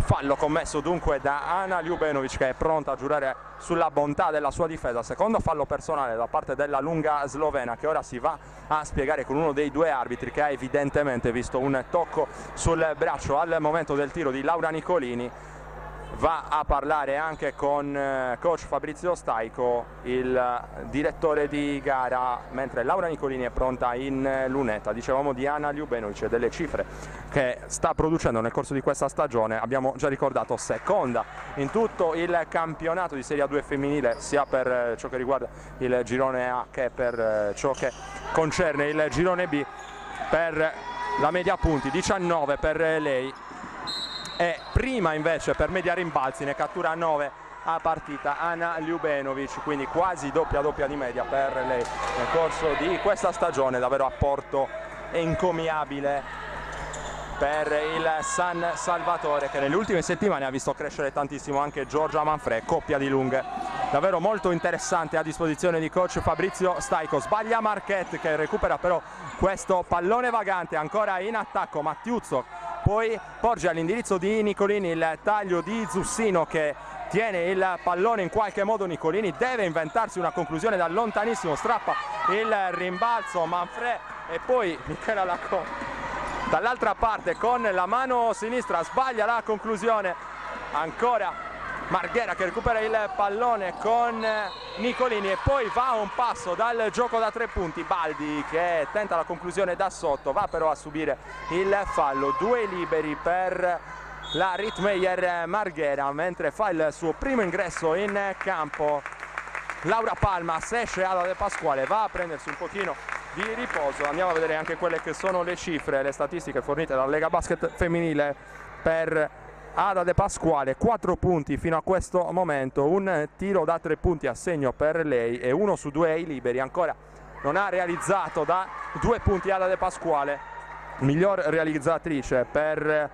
Fallo commesso dunque da Ana Ljubenovic che è pronta a giurare sulla bontà della sua difesa. Secondo fallo personale da parte della lunga slovena che ora si va a spiegare con uno dei due arbitri che ha evidentemente visto un tocco sul braccio al momento del tiro di Laura Nicolini. Va a parlare anche con coach Fabrizio Staico, il direttore di gara, mentre Laura Nicolini è pronta in lunetta. Dicevamo di Ana Ljubenovic e delle cifre che sta producendo nel corso di questa stagione. Abbiamo già ricordato seconda in tutto il campionato di Serie A2 femminile, sia per ciò che riguarda il girone A che per ciò che concerne il girone B. Per la media punti 19 per lei, e prima invece per media rimbalzi ne cattura 9 a partita Ana Ljubenovic, quindi quasi doppia di media per lei nel corso di questa stagione. Davvero apporto encomiabile per il San Salvatore che nelle ultime settimane ha visto crescere tantissimo anche Giorgia Manfrè, coppia di lunghe davvero molto interessante a disposizione di coach Fabrizio Staico. Sbaglia Marchette che recupera però questo pallone vagante, ancora in attacco Mattiuzzo, poi porge all'indirizzo di Nicolini il taglio di Zussino che tiene il pallone in qualche modo. Nicolini deve inventarsi una conclusione da lontanissimo, strappa il rimbalzo Manfrè e poi Michela Lacco dall'altra parte con la mano sinistra sbaglia la conclusione. Ancora Marghera che recupera il pallone con Nicolini e poi va a un passo dal gioco da 3 punti. Baldi che tenta la conclusione da sotto, va però a subire il fallo. 2 liberi per la Rittmeyer Marghera, mentre fa il suo primo ingresso in campo Laura Palmas. Esce Ada De Pasquale, va a prendersi un pochino di riposo. Andiamo a vedere anche quelle che sono le cifre, le statistiche fornite dalla Lega Basket femminile per Ada De Pasquale. 4 punti fino a questo momento, un tiro da 3 punti a segno per lei e 1 su 2 ai liberi. Ancora non ha realizzato da 2 punti Ada De Pasquale. Miglior realizzatrice per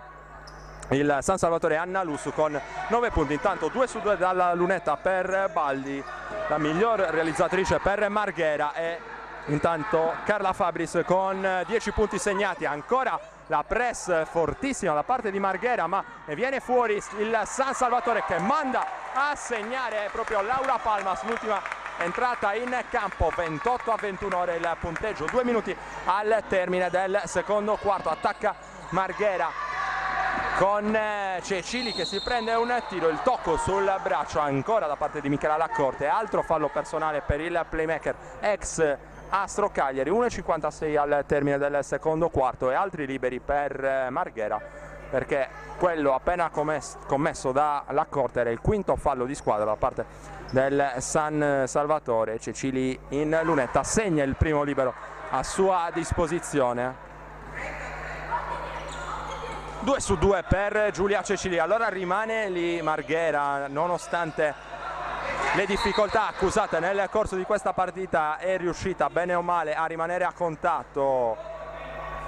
il San Salvatore Anna Lussu con 9 punti. Intanto 2 su 2 dalla lunetta per Baldi. La miglior realizzatrice per Marghera e intanto Carla Fabris con 10 punti segnati. Ancora la press fortissima da parte di Marghera, ma ne viene fuori il San Salvatore che manda a segnare proprio Laura Palmas, l'ultima entrata in campo. 28-21 ora il punteggio, 2 minuti al termine del secondo quarto. Attacca Marghera con Cecili che si prende un tiro, il tocco sul braccio ancora da parte di Michela Laccorte. Altro fallo personale per il playmaker ex Astro Cagliari. 1,56 al termine del secondo quarto e altri liberi per Marghera, perché quello appena commesso da Laccorte era il quinto fallo di squadra da parte del San Salvatore. Cecili in lunetta segna il primo libero a sua disposizione. 2 su 2 per Giulia Cecili. Allora rimane lì Marghera, nonostante le difficoltà accusate nel corso di questa partita, è riuscita bene o male a rimanere a contatto.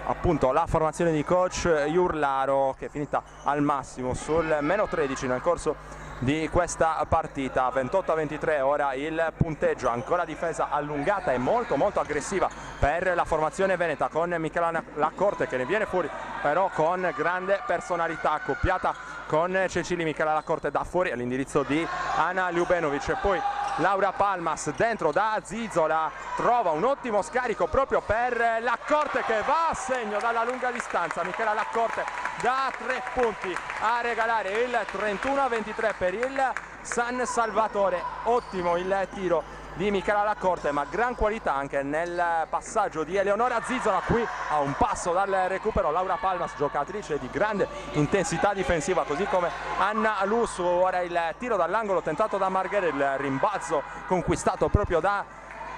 Appunto la formazione di coach Iurlaro che è finita al massimo sul meno 13 nel corso di questa partita. 28-23 ora il punteggio. Ancora difesa allungata e molto aggressiva per la formazione veneta con Michela Laccorte che ne viene fuori però con grande personalità, accoppiata con Cecili. Michela Laccorte da fuori all'indirizzo di Ana Ljubenovic e poi Laura Palmas dentro da Zizola, trova un ottimo scarico proprio per Laccorte che va a segno dalla lunga distanza. Michela Laccorte da 3 punti a regalare il 31-23 per il San Salvatore. Ottimo il tiro di Michela Laccorte, ma gran qualità anche nel passaggio di Eleonora Zizola. Qui a un passo dal recupero Laura Palmas, giocatrice di grande intensità difensiva, così come Anna Lussu. Ora il tiro dall'angolo tentato da Marghera, il rimbalzo conquistato proprio da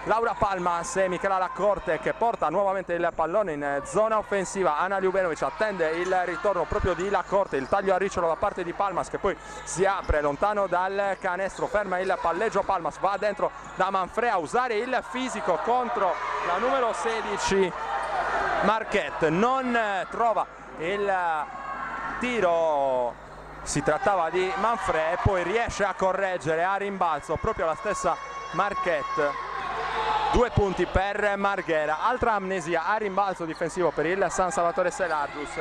Laura Palmas e Michela Laccorte che porta nuovamente il pallone in zona offensiva. Ana Ljubenovic attende il ritorno proprio di Laccorte, il taglio a ricciolo da parte di Palmas che poi si apre lontano dal canestro, ferma il palleggio Palmas, va dentro da Manfré a usare il fisico contro la numero 16 Marquette, non trova il tiro, si trattava di Manfré e poi riesce a correggere a rimbalzo proprio la stessa Marquette. 2 punti per Marghera, altra amnesia a rimbalzo difensivo per il San Salvatore Selargius,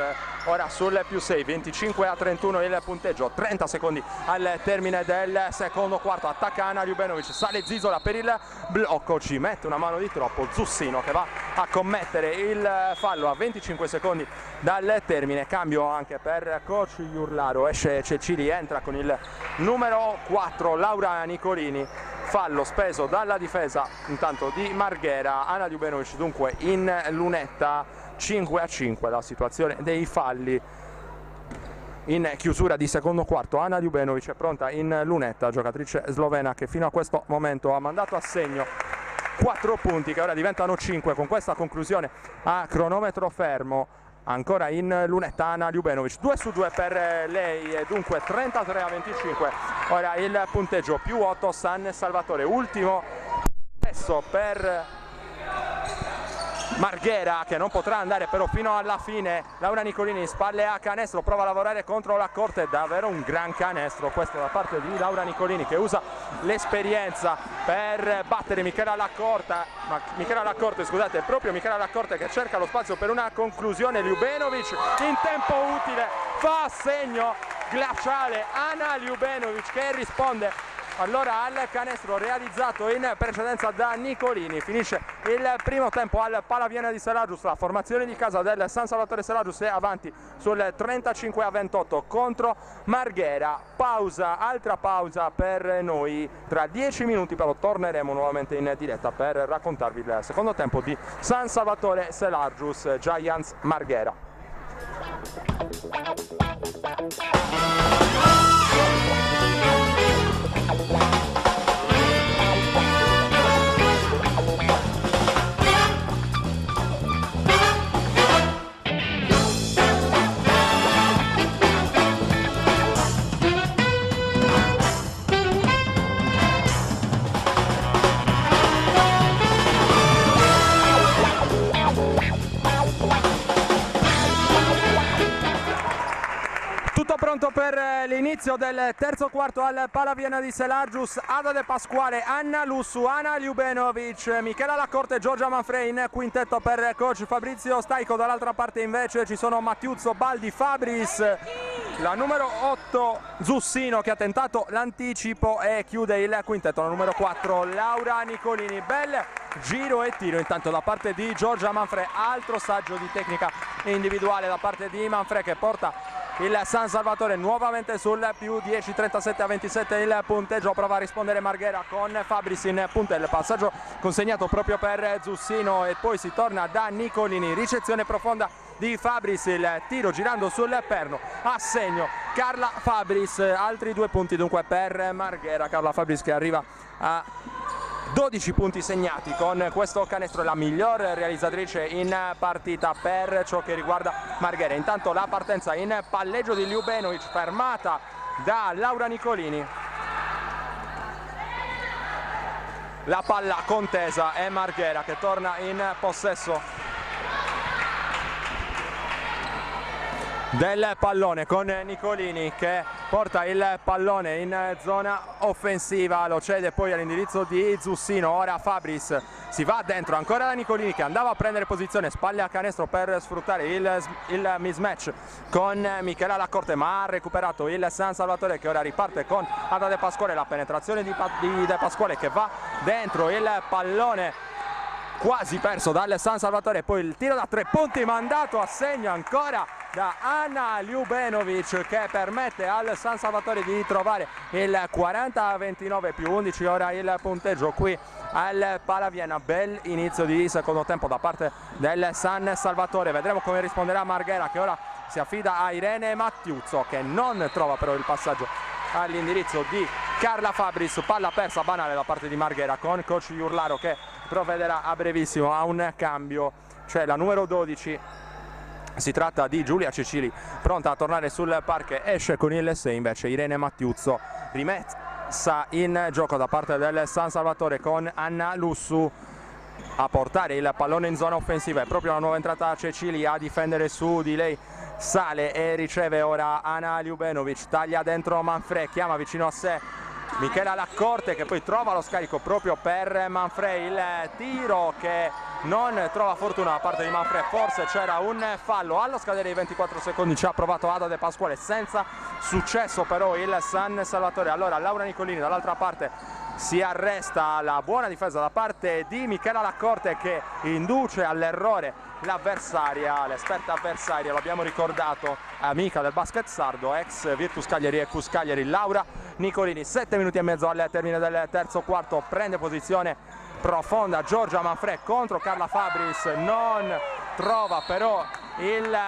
ora sul +6, 25-31 il punteggio, 30 secondi al termine del secondo quarto, attacca Ana Ljubenovic, sale Zizola per il blocco, ci mette una mano di troppo Zussino che va a commettere il fallo a 25 secondi dal termine, cambio anche per coach Iurlaro, esce Cecili, entra con il numero 4 Laura Nicolini. Fallo speso dalla difesa intanto di Marghera. Ana Ljubenovic dunque in lunetta, 5-5 la situazione dei falli in chiusura di secondo quarto. Ana Ljubenovic è pronta in lunetta, giocatrice slovena che fino a questo momento ha mandato a segno 4 punti che ora diventano 5 con questa conclusione a cronometro fermo. Ancora in lunetta Ana Ljubenovic, 2 su 2 per lei e dunque 33-25, ora il punteggio, +8 San Salvatore, ultimo adesso per Marghera che non potrà andare però fino alla fine. Laura Nicolini, spalle a canestro, prova a lavorare contro Laccorte, davvero un gran canestro questo da parte di Laura Nicolini che usa l'esperienza per battere Michela Laccorte, scusate, è proprio Michela Laccorte che cerca lo spazio per una conclusione. Ljubenovic in tempo utile fa segno glaciale Ana Ljubenovic che risponde allora al canestro realizzato in precedenza da Nicolini. Finisce il primo tempo al Palaviena di Selargius, la formazione di casa del San Salvatore Selargius è avanti sul 35-28 contro Marghera. Pausa, altra pausa per noi, tra 10 minuti però torneremo nuovamente in diretta per raccontarvi il secondo tempo di San Salvatore Selargius Giants Marghera. Pronto per l'inizio del terzo quarto al Palaviena di Selargius. Ada De Pasquale, Anna Lussu, Ana Ljubenovic, Michela Laccorte e Giorgia Manfré in quintetto per coach Fabrizio Staico. Dall'altra parte invece ci sono Mattiuzzo, Baldi, Fabris, la numero 8 Zussino che ha tentato l'anticipo e chiude il quintetto la numero 4 Laura Nicolini. Bel giro e tiro intanto da parte di Giorgia Manfré, altro saggio di tecnica individuale da parte di Manfré che porta il San Salvatore nuovamente sul +10, 37-27 il punteggio. Prova a rispondere Marghera con Fabris in punta, il passaggio consegnato proprio per Zussino e poi si torna da Nicolini, ricezione profonda di Fabris, il tiro girando sul perno a segno Carla Fabris, altri 2 punti dunque per Marghera. Carla Fabris che arriva a 12 punti segnati con questo canestro, è la miglior realizzatrice in partita per ciò che riguarda Marghera. Intanto la partenza in palleggio di Ljubenovic fermata da Laura Nicolini. La palla contesa è Marghera che torna in possesso del pallone con Nicolini che porta il pallone in zona offensiva, lo cede poi all'indirizzo di Zussino. Ora Fabris si va dentro, ancora da Nicolini che andava a prendere posizione spalle a canestro per sfruttare il mismatch con Michela Laccorte, ma ha recuperato il San Salvatore che ora riparte con Ada De Pasquale. La penetrazione di De Pasquale che va dentro, il pallone quasi perso dal San Salvatore, poi il tiro da 3 punti mandato a segno ancora da Ana Ljubenovic che permette al San Salvatore di trovare il 40-29 +11 ora il punteggio qui al Palaviena. Bel inizio di secondo tempo da parte del San Salvatore, vedremo come risponderà Marghera che ora si affida a Irene Mattiuzzo che non trova però il passaggio all'indirizzo di Carla Fabris, palla persa banale da parte di Marghera con coach Iurlaro che provvederà a brevissimo a un cambio, cioè la numero 12, si tratta di Giulia Cecili, pronta a tornare sul parquet, esce con il 6 invece Irene Mattiuzzo, rimessa in gioco da parte del San Salvatore con Anna Lussu a portare il pallone in zona offensiva. È proprio la nuova entrata Cecili a difendere su di lei, sale e riceve ora Ana Ljubenovic, taglia dentro Manfrè, chiama vicino a sé Michela Laccorte che poi trova lo scarico proprio per Manfrè, il tiro che non trova fortuna da parte di Manfrè, forse c'era un fallo allo scadere i 24 secondi, ci ha provato Ada De Pasquale, senza successo però il San Salvatore. Allora Laura Nicolini dall'altra parte si arresta, la buona difesa da parte di Michela Laccorte che induce all'errore l'avversaria, l'esperta avversaria, l'abbiamo ricordato, amica del basket sardo, ex Virtus Cagliari e Cus Cagliari, Laura Nicolini. 7 minuti e mezzo al termine del terzo quarto, prende posizione profonda Giorgia Manfrè contro Carla Fabris, non trova però il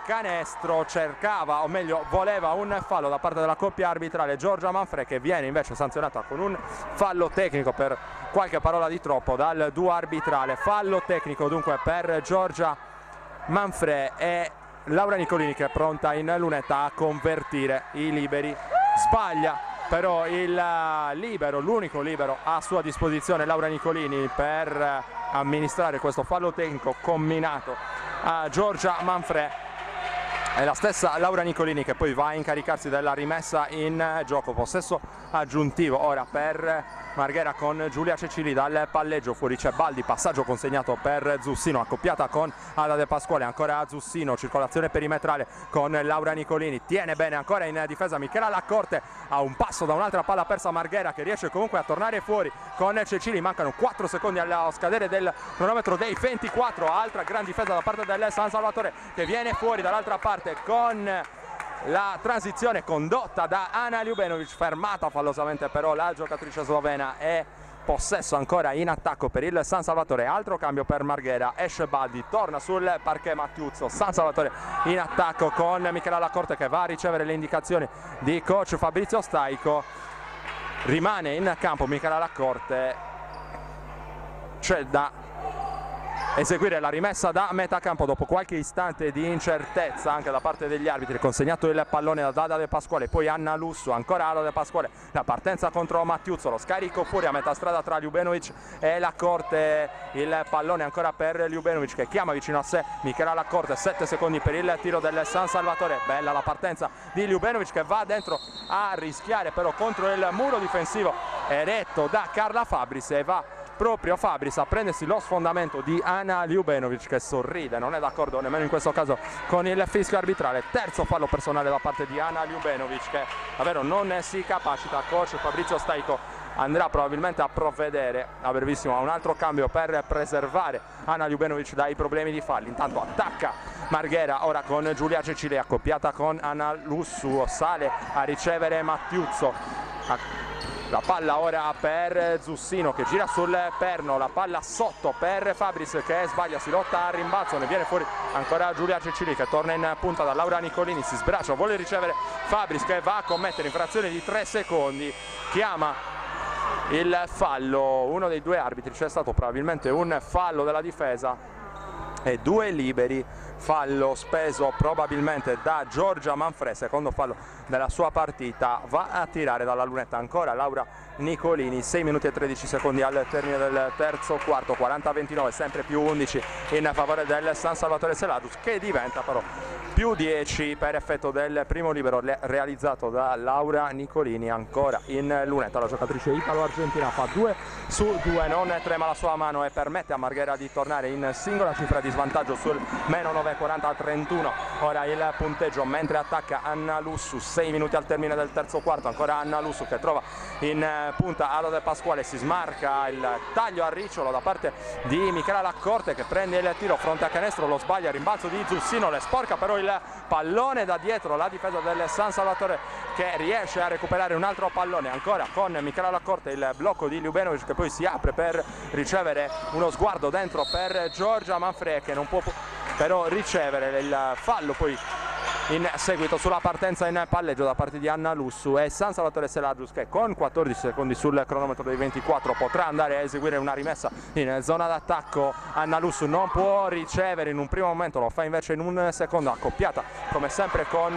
canestro, cercava o meglio voleva un fallo da parte della coppia arbitrale Giorgia Manfrè che viene invece sanzionata con un fallo tecnico per qualche parola di troppo dal duo arbitrale. Fallo tecnico dunque per Giorgia Manfrè e Laura Nicolini che è pronta in lunetta a convertire i liberi. Sbaglia però il libero, l'unico libero a sua disposizione Laura Nicolini per amministrare questo fallo tecnico comminato a Giorgia Manfrè. È la stessa Laura Nicolini che poi va a incaricarsi della rimessa in gioco. Possesso aggiuntivo ora per Marghera con Giulia Cecili dal palleggio, fuori c'è Baldi, passaggio consegnato per Zussino, accoppiata con Ada De Pasquale, ancora Zussino, circolazione perimetrale con Laura Nicolini, tiene bene ancora in difesa Michela Laccorte, a un passo da un'altra palla persa Marghera che riesce comunque a tornare fuori con Cecili, mancano 4 secondi allo scadere del cronometro dei 24, altra gran difesa da parte del San Salvatore che viene fuori dall'altra parte con la transizione condotta da Ana Ljubenovic, fermata fallosamente però la giocatrice slovena, e possesso ancora in attacco per il San Salvatore. Altro cambio per Marghera, esce Baldi, torna sul parquet Mattiuzzo, San Salvatore in attacco con Michela Laccorte che va a ricevere le indicazioni di coach Fabrizio Staico. Rimane in campo Michela Laccorte, c'è da eseguire la rimessa da metà campo dopo qualche istante di incertezza anche da parte degli arbitri. Consegnato il pallone da Ada De Pasquale, poi Anna Lussu, ancora Ada De Pasquale, la partenza contro Mattiuzzo, lo scarico fuori a metà strada tra Ljubenovic e Laccorte, il pallone ancora per Ljubenovic che chiama vicino a sé Michela Laccorte, 7 secondi per il tiro del San Salvatore. Bella la partenza di Ljubenovic che va dentro a rischiare però contro il muro difensivo eretto da Carla Fabris e va proprio Fabris a prendersi lo sfondamento di Ana Ljubenovic che sorride, non è d'accordo nemmeno in questo caso con il fischio arbitrale. Terzo fallo personale da parte di Ana Ljubenovic che davvero non si capacita. Coach Fabrizio Staico andrà probabilmente a provvedere a brevissimo a un altro cambio per preservare Ana Ljubenovic dai problemi di falli. Intanto attacca Marghera ora con Giulia Cecili accoppiata con Anna Lussu, sale a ricevere Mattiuzzo. La palla ora per Zussino che gira sul perno, la palla sotto per Fabris che sbaglia, si lotta a rimbalzo, ne viene fuori ancora Giulia Cecili che torna in punta da Laura Nicolini, si sbraccia, vuole ricevere Fabris che va a commettere in frazione di 3 secondi, chiama il fallo, uno dei due arbitri, c'è stato probabilmente un fallo della difesa e 2 liberi, fallo speso probabilmente da Giorgia Manfrè, secondo fallo della sua partita, va a tirare dalla lunetta ancora Laura Nicolini. 6 minuti e 13 secondi al termine del terzo quarto, 40-29, sempre più 11 in favore del San Salvatore Selaggius che diventa però più 10 per effetto del primo libero realizzato da Laura Nicolini. Ancora in lunetta la giocatrice italo-argentina fa 2 su 2, non trema la sua mano e permette a Marghera di tornare in singola cifra di svantaggio sul meno 9, 40-31 ora il punteggio, mentre attacca Anna Lussu. 6 minuti al termine del terzo quarto, ancora Anna Lussu che trova in punta Ada De Pasquale, si smarca il taglio a ricciolo da parte di Michela Laccorte che prende il tiro fronte a canestro, lo sbaglia, rimbalzo di Zussino, le sporca però il pallone da dietro, la difesa del San Salvatore che riesce a recuperare un altro pallone ancora con Michela Laccorte, il blocco di Ljubenovic che poi si apre per ricevere uno sguardo dentro per Giorgia Manfrè che non può però ricevere il fallo poi in seguito sulla partenza in palleggio da parte di Anna Lussu e San Salvatore Selagius, che con 14 secondi sul cronometro dei 24 potrà andare a eseguire una rimessa in zona d'attacco. Anna Lussu non può ricevere in un primo momento, lo fa invece in un secondo, accoppiata come sempre con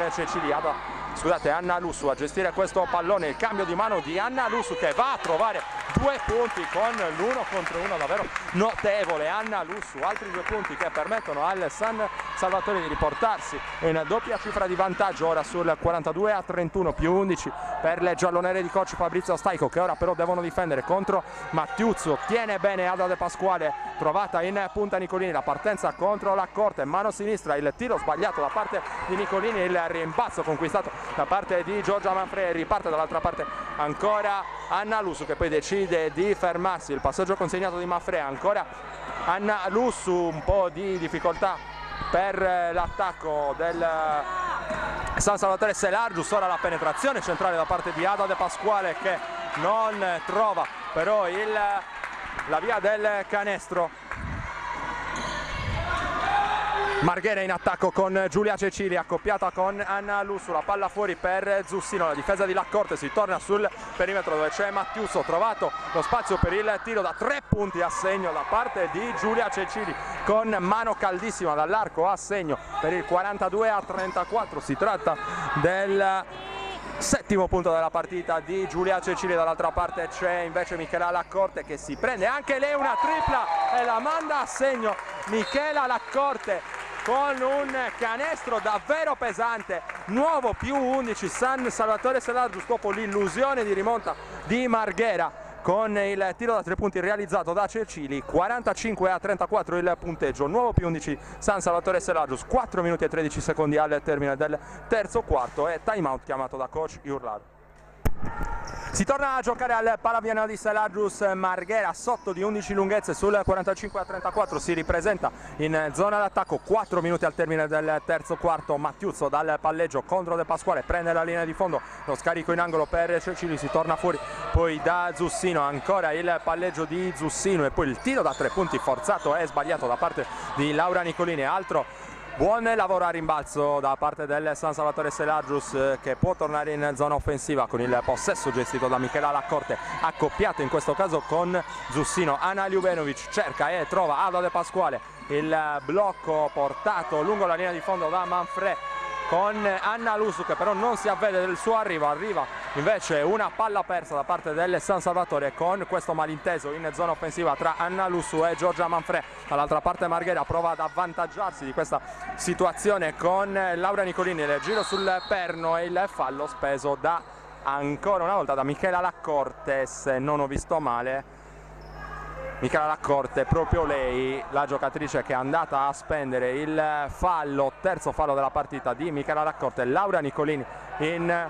Anna Lussu a gestire questo pallone. Il cambio di mano di Anna Lussu, che va a trovare 2 punti con l'1 contro 1 davvero notevole. Anna Lussu, altri 2 punti che permettono al San Salvatore di riportarsi in doppia cifra di vantaggio, ora sul 42-31, più 11 per le giallonere di coach Fabrizio Staico, che ora però devono difendere contro Mattiuzzo. Tiene bene Ada De Pasquale, trovata in punta Nicolini, la partenza contro la corte, mano sinistra, il tiro sbagliato da parte di Nicolini, il rimbalzo conquistato da parte di Giorgia Manfredi, riparte dall'altra parte ancora Anna Lussu, che poi decide di fermarsi. Il passaggio consegnato di Manfredi, ancora Anna Lussu, un po' di difficoltà per l'attacco del San Salvatore Selagius. Ora la penetrazione centrale da parte di Ada De Pasquale, che non trova però la via del canestro. Marghera in attacco con Giulia Cecili, accoppiata con Anna Lussu, la palla fuori per Zussino, la difesa di Laccorte, si torna sul perimetro dove c'è Mattiuzzo, trovato lo spazio per il tiro da 3 punti a segno da parte di Giulia Cecili, con mano caldissima dall'arco a segno per il 42-34. Si tratta del 7° punto della partita di Giulia Cecili. Dall'altra parte c'è invece Michela Laccorte, che si prende anche lei una tripla e la manda a segno. Michela Laccorte con un canestro davvero pesante, nuovo più 11 San Salvatore Selagius dopo l'illusione di rimonta di Marghera, con il tiro da 3 punti realizzato da Cecili. 45-34 il punteggio, nuovo più 11 San Salvatore Selagius, 4 minuti e 13 secondi al termine del terzo quarto e time out chiamato da coach Iurlaro. Si torna a giocare al Palaviana di Selagius. Marghera sotto di 11 lunghezze sul 45-34, si ripresenta in zona d'attacco, 4 minuti al termine del terzo quarto. Mattiuzzo dal palleggio contro De Pasquale, prende la linea di fondo, lo scarico in angolo per Cecili, si torna fuori poi da Zussino, ancora il palleggio di Zussino e poi il tiro da 3 punti forzato e sbagliato da parte di Laura Nicolini. Altro buon lavoro a rimbalzo da parte del San Salvatore Selagius, che può tornare in zona offensiva con il possesso gestito da Michela Laccorte, accoppiato in questo caso con Zussino. Ana Ljubenovic cerca e trova Ada De Pasquale, il blocco portato lungo la linea di fondo da Manfredi con Anna Lussu, che però non si avvede del suo arriva invece una palla persa da parte del San Salvatore, con questo malinteso in zona offensiva tra Anna Lussu e Giorgia Manfredi. Dall'altra parte Marghera prova ad avvantaggiarsi di questa situazione con Laura Nicolini, il giro sul perno e il fallo speso ancora una volta da Michela Laccorte, se non ho visto male. Michela Laccorte, proprio lei, la giocatrice che è andata a spendere il fallo, terzo fallo della partita di Michela Laccorte. Laura Nicolini in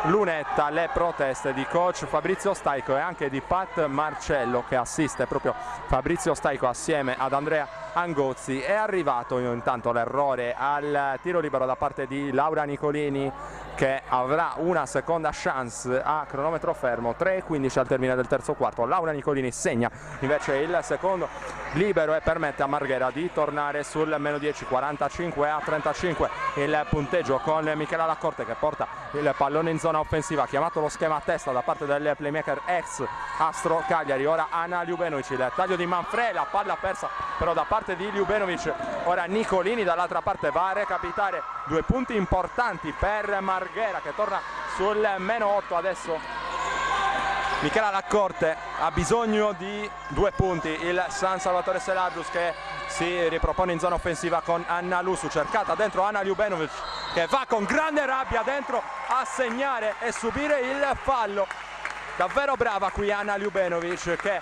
lunetta, le proteste di coach Fabrizio Staico e anche di Pat Marcello, che assiste proprio Fabrizio Staico assieme ad Andrea Angozzi. È arrivato intanto l'errore al tiro libero da parte di Laura Nicolini, che avrà una seconda chance a cronometro fermo. 3:15 al termine del terzo quarto. Laura Nicolini segna invece il secondo libero e permette a Marghera di tornare sul meno 10, 45-35 il punteggio, con Michela Laccorte che porta il pallone in zona offensiva, chiamato lo schema a testa da parte del playmaker ex Astro Cagliari. Ora Ana Ljubenovic, il taglio di Manfredi, la palla persa però da parte di Ljubenovic. Ora Nicolini dall'altra parte va a recapitare 2 punti importanti per Marghera, che torna sul meno 8 adesso. Michela Laccorte ha bisogno di 2 punti, il San Salvatore Selagius che si ripropone in zona offensiva con Anna Lussu, cercata dentro Ana Ljubenovic, che va con grande rabbia dentro a segnare e subire il fallo. Davvero brava qui Ana Ljubenovic, che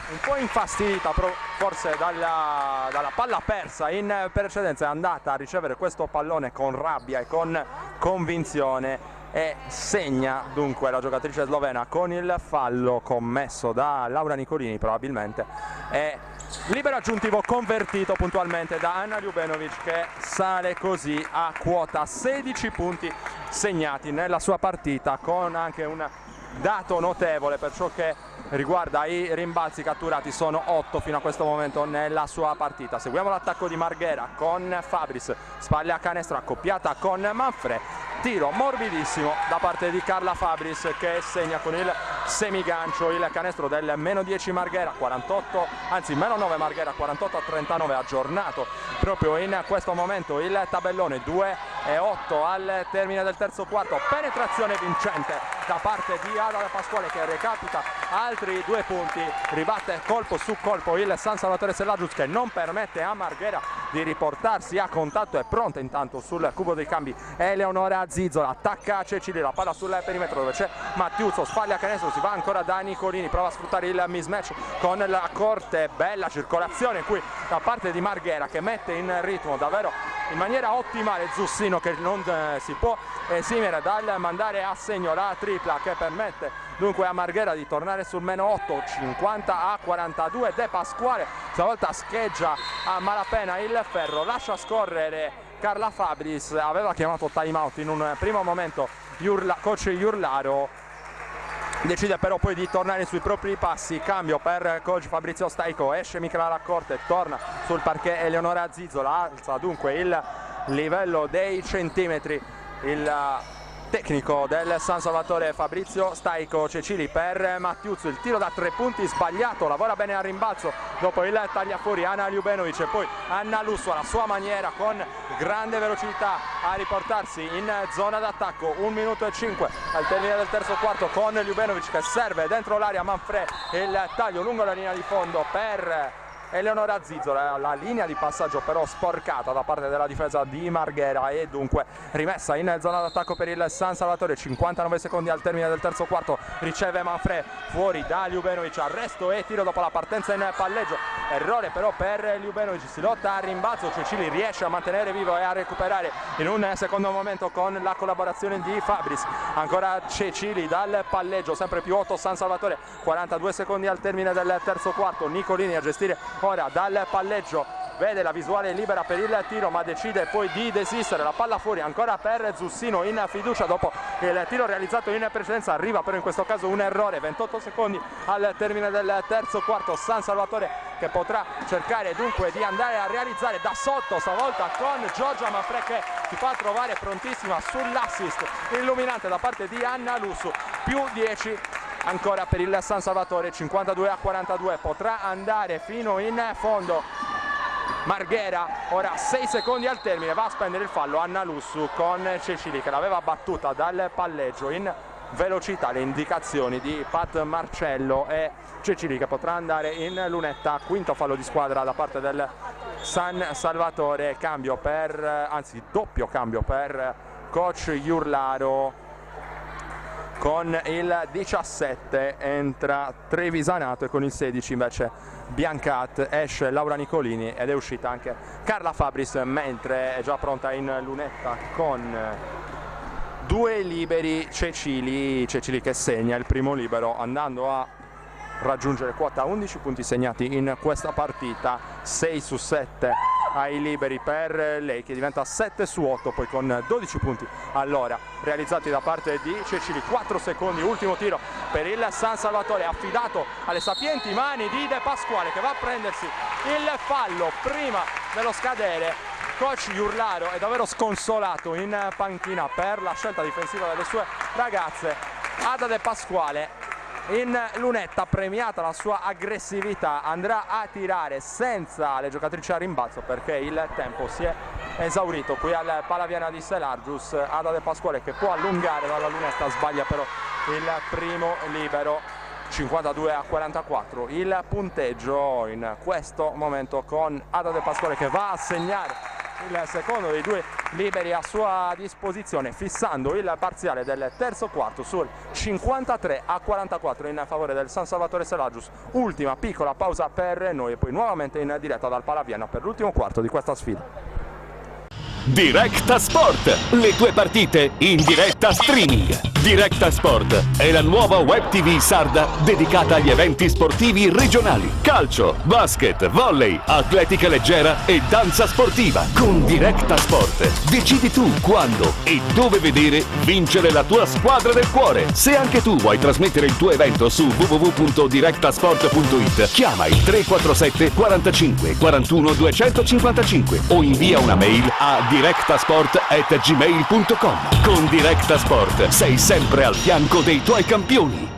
un po' infastidita forse dalla palla persa in precedenza, è andata a ricevere questo pallone con rabbia e con convinzione e segna dunque la giocatrice slovena con il fallo commesso da Laura Nicolini probabilmente, e libero aggiuntivo convertito puntualmente da Ana Ljubenovic, che sale così a quota 16 punti segnati nella sua partita, con anche un dato notevole per ciò che riguarda i rimbalzi catturati, sono 8 fino a questo momento nella sua partita. Seguiamo l'attacco di Marghera con Fabris, spalla a canestro accoppiata con Manfred, tiro morbidissimo da parte di Carla Fabris che segna con il semigancio il canestro del -10 Marghera, 48, anzi -9 Marghera, 48-39, aggiornato proprio in questo momento il tabellone, 2-8 al termine del terzo quarto. Penetrazione vincente da parte di Ada De Pasquale che recapita altri 2 punti, ribatte colpo su colpo il San Salvatore Selagius che non permette a Marghera di riportarsi a contatto. È pronta intanto sul cubo dei cambi Eleonora Zizzola, attacca Cecili, la palla sul perimetro dove c'è Mattiuzzo, spaglia canestro, si va ancora da Nicolini, prova a sfruttare il mismatch con la corte, bella circolazione qui da parte di Marghera che mette in ritmo davvero in maniera ottimale Zussino, che non si può esimere dal mandare a segno la tripla che permette dunque a Marghera di tornare sul -8, 50-42. De Pasquale stavolta scheggia a malapena il ferro, lascia scorrere Carla Fabris, aveva chiamato time out in un primo momento coach Iurlaro, decide però poi di tornare sui propri passi. Cambio per coach Fabrizio Staico, esce Michela Raccorte, torna sul parquet Eleonora Zizzola, alza dunque il livello dei centimetri il tecnico del San Salvatore Fabrizio Staico. Cecili per Mattiuzzo, il tiro da 3 punti sbagliato, lavora bene al rimbalzo dopo il tagliafuori Ana Ljubenovic e poi Anna Lusso alla sua maniera con grande velocità a riportarsi in zona d'attacco. 1 minuto e 5 al termine del terzo quarto con Ljubenovic che serve dentro l'area Manfred, il taglio lungo la linea di fondo per Eleonora Zizzola, la linea di passaggio però sporcata da parte della difesa di Marghera e dunque rimessa in zona d'attacco per il San Salvatore. 59 secondi al termine del terzo quarto, riceve Manfred fuori da Ljubenovic, arresto e tiro dopo la partenza in palleggio, errore però per Ljubenovic, si lotta a rimbalzo, Cecili riesce a mantenere vivo e a recuperare in un secondo momento con la collaborazione di Fabris. Ancora Cecili dal palleggio, sempre più 8 San Salvatore, 42 secondi al termine del terzo quarto, Nicolini a gestire ora dal palleggio, vede la visuale libera per il tiro ma decide poi di desistere, la palla fuori ancora per Zussino in fiducia dopo il tiro realizzato in precedenza, arriva però in questo caso un errore. 28 secondi al termine del terzo quarto, San Salvatore che potrà cercare dunque di andare a realizzare da sotto stavolta con Giorgia Manfred che si fa trovare prontissima sull'assist illuminante da parte di Anna Lussu, più 10 ancora per il San Salvatore, 52-42, potrà andare fino in fondo Marghera. Ora 6 secondi al termine, va a spendere il fallo Anna Lussu con Cecili che l'aveva battuta dal palleggio in velocità. Le indicazioni di Pat Marcello e Cecili che potrà andare in lunetta. Quinto fallo di squadra da parte del San Salvatore, cambio per, anzi doppio cambio per coach Iurlaro. Con il 17 entra Trevisanato e con il 16 invece Biancat, esce Laura Nicolini ed è uscita anche Carla Fabris, mentre è già pronta in lunetta con 2 liberi Cecili che segna il primo libero andando a raggiungere quota 11 punti segnati in questa partita, 6 su 7 ai liberi per lei che diventa 7 su 8 poi con 12 punti all'ora realizzati da parte di Cecili. 4 secondi, ultimo tiro per il San Salvatore affidato alle sapienti mani di De Pasquale che va a prendersi il fallo prima dello scadere. Coach Iurlaro è davvero sconsolato in panchina per la scelta difensiva delle sue ragazze. Ada De Pasquale in lunetta, premiata la sua aggressività, andrà a tirare senza le giocatrici a rimbalzo perché il tempo si è esaurito qui al Palaviana di Selagius. Ada De Pasquale che può allungare dalla lunetta, sbaglia però il primo libero. 52-44 il punteggio in questo momento con Ada De Pasquale che va a segnare il secondo dei 2 liberi a sua disposizione, fissando il parziale del terzo quarto sul 53-44 in favore del San Salvatore Selagius. Ultima piccola pausa per noi e poi nuovamente in diretta dal Palaviana per l'ultimo quarto di questa sfida. Directa Sport, le tue partite in diretta streaming. Directa Sport è la nuova web TV sarda dedicata agli eventi sportivi regionali. Calcio, basket, volley, atletica leggera e danza sportiva. Con Directa Sport decidi tu quando e dove vedere vincere la tua squadra del cuore. Se anche tu vuoi trasmettere il tuo evento su www.directasport.it, chiama il 347 45 41 255 o invia una mail a directasport@gmail.com. Con Directa Sport sei sempre al fianco dei tuoi campioni.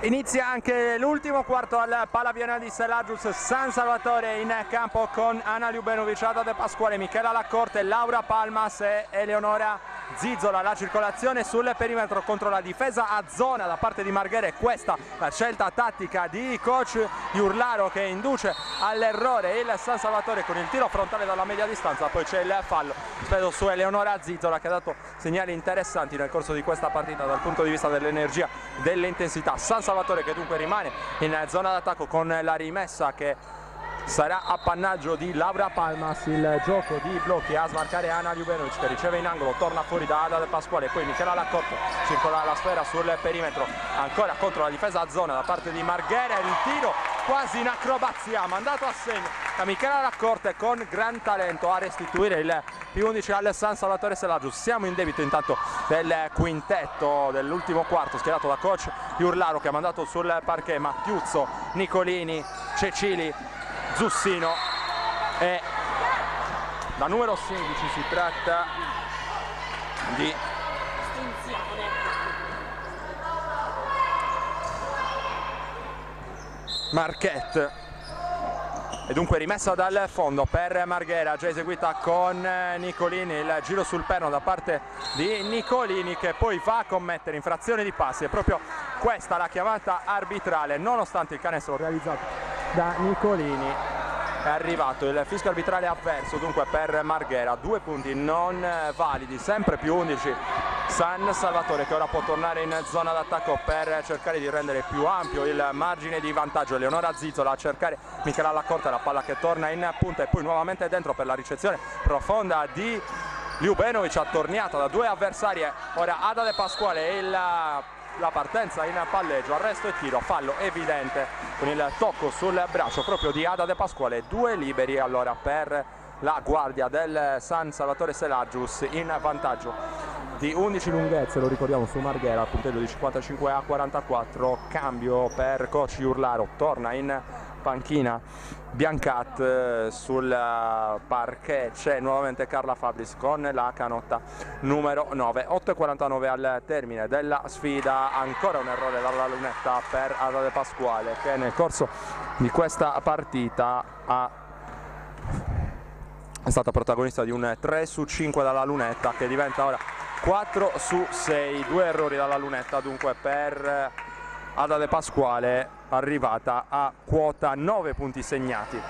Inizia anche l'ultimo quarto al Palaviena di Selagius San Salvatore in campo con Ana Ljubenovic, Ada De Pasquale, Michela Laccorte, Laura Palmas e Eleonora Zizzola. La circolazione sul perimetro contro la difesa a zona da parte di Marghere, questa la scelta tattica di coach Iurlaro che induce all'errore il San Salvatore con il tiro frontale dalla media distanza. Poi c'è il fallo speso su Eleonora Zizzola che ha dato segnali interessanti nel corso di questa partita dal punto di vista dell'energia, dell'intensità. San Salvatore che dunque rimane in zona d'attacco con la rimessa che sarà appannaggio di Laura Palmas. Il gioco di blocchi a smarcare Ana Ljubenovic che riceve in angolo, torna fuori da Ada De Pasquale, poi Michela Laccorte circola la sfera sul perimetro, ancora contro la difesa a zona da parte di Marghera, il tiro quasi in acrobazia mandato a segno da Michela Laccorte con gran talento a restituire il P11 al San Salvatore Selagius. Siamo in debito intanto del quintetto dell'ultimo quarto schierato da coach Iurlaro che ha mandato sul parquet Mattiuzzo, Nicolini, Cecili, Zussino e la numero 16 si tratta di Marquette e dunque rimessa dal fondo per Marghera, già eseguita con Nicolini, il giro sul perno da parte di Nicolini che poi va a commettere infrazione di passi. È proprio questa la chiamata arbitrale, nonostante il canestro realizzato da Nicolini è arrivato il fischio arbitrale avverso dunque per Marghera. 2 punti non validi, sempre più 11 San Salvatore che ora può tornare in zona d'attacco per cercare di rendere più ampio il margine di vantaggio. Eleonora Zizzola a cercare Michela Laccorte, la palla che torna in punta e poi nuovamente dentro per la ricezione profonda di Ljubenovic, attorniata da 2 avversarie. Ora Ada De Pasquale e la partenza in palleggio, arresto e tiro, fallo evidente con il tocco sul braccio proprio di Ada De Pasquale. 2 liberi allora per la guardia del San Salvatore Selagius in vantaggio di 11 lunghezze, lo ricordiamo, su Marghera, punteggio di 55-44. Cambio per coach Iurlaro, torna in panchina Biancat, sul parquet c'è nuovamente Carla Fabris con la canotta numero 9. 8:49 al termine della sfida, ancora un errore dalla lunetta per Ada De Pasquale che nel corso di questa partita è stata protagonista di un 3 su 5 dalla lunetta che diventa ora 4 su 6, 2 errori dalla lunetta dunque per Ada De Pasquale, arrivata a quota 9 punti segnati.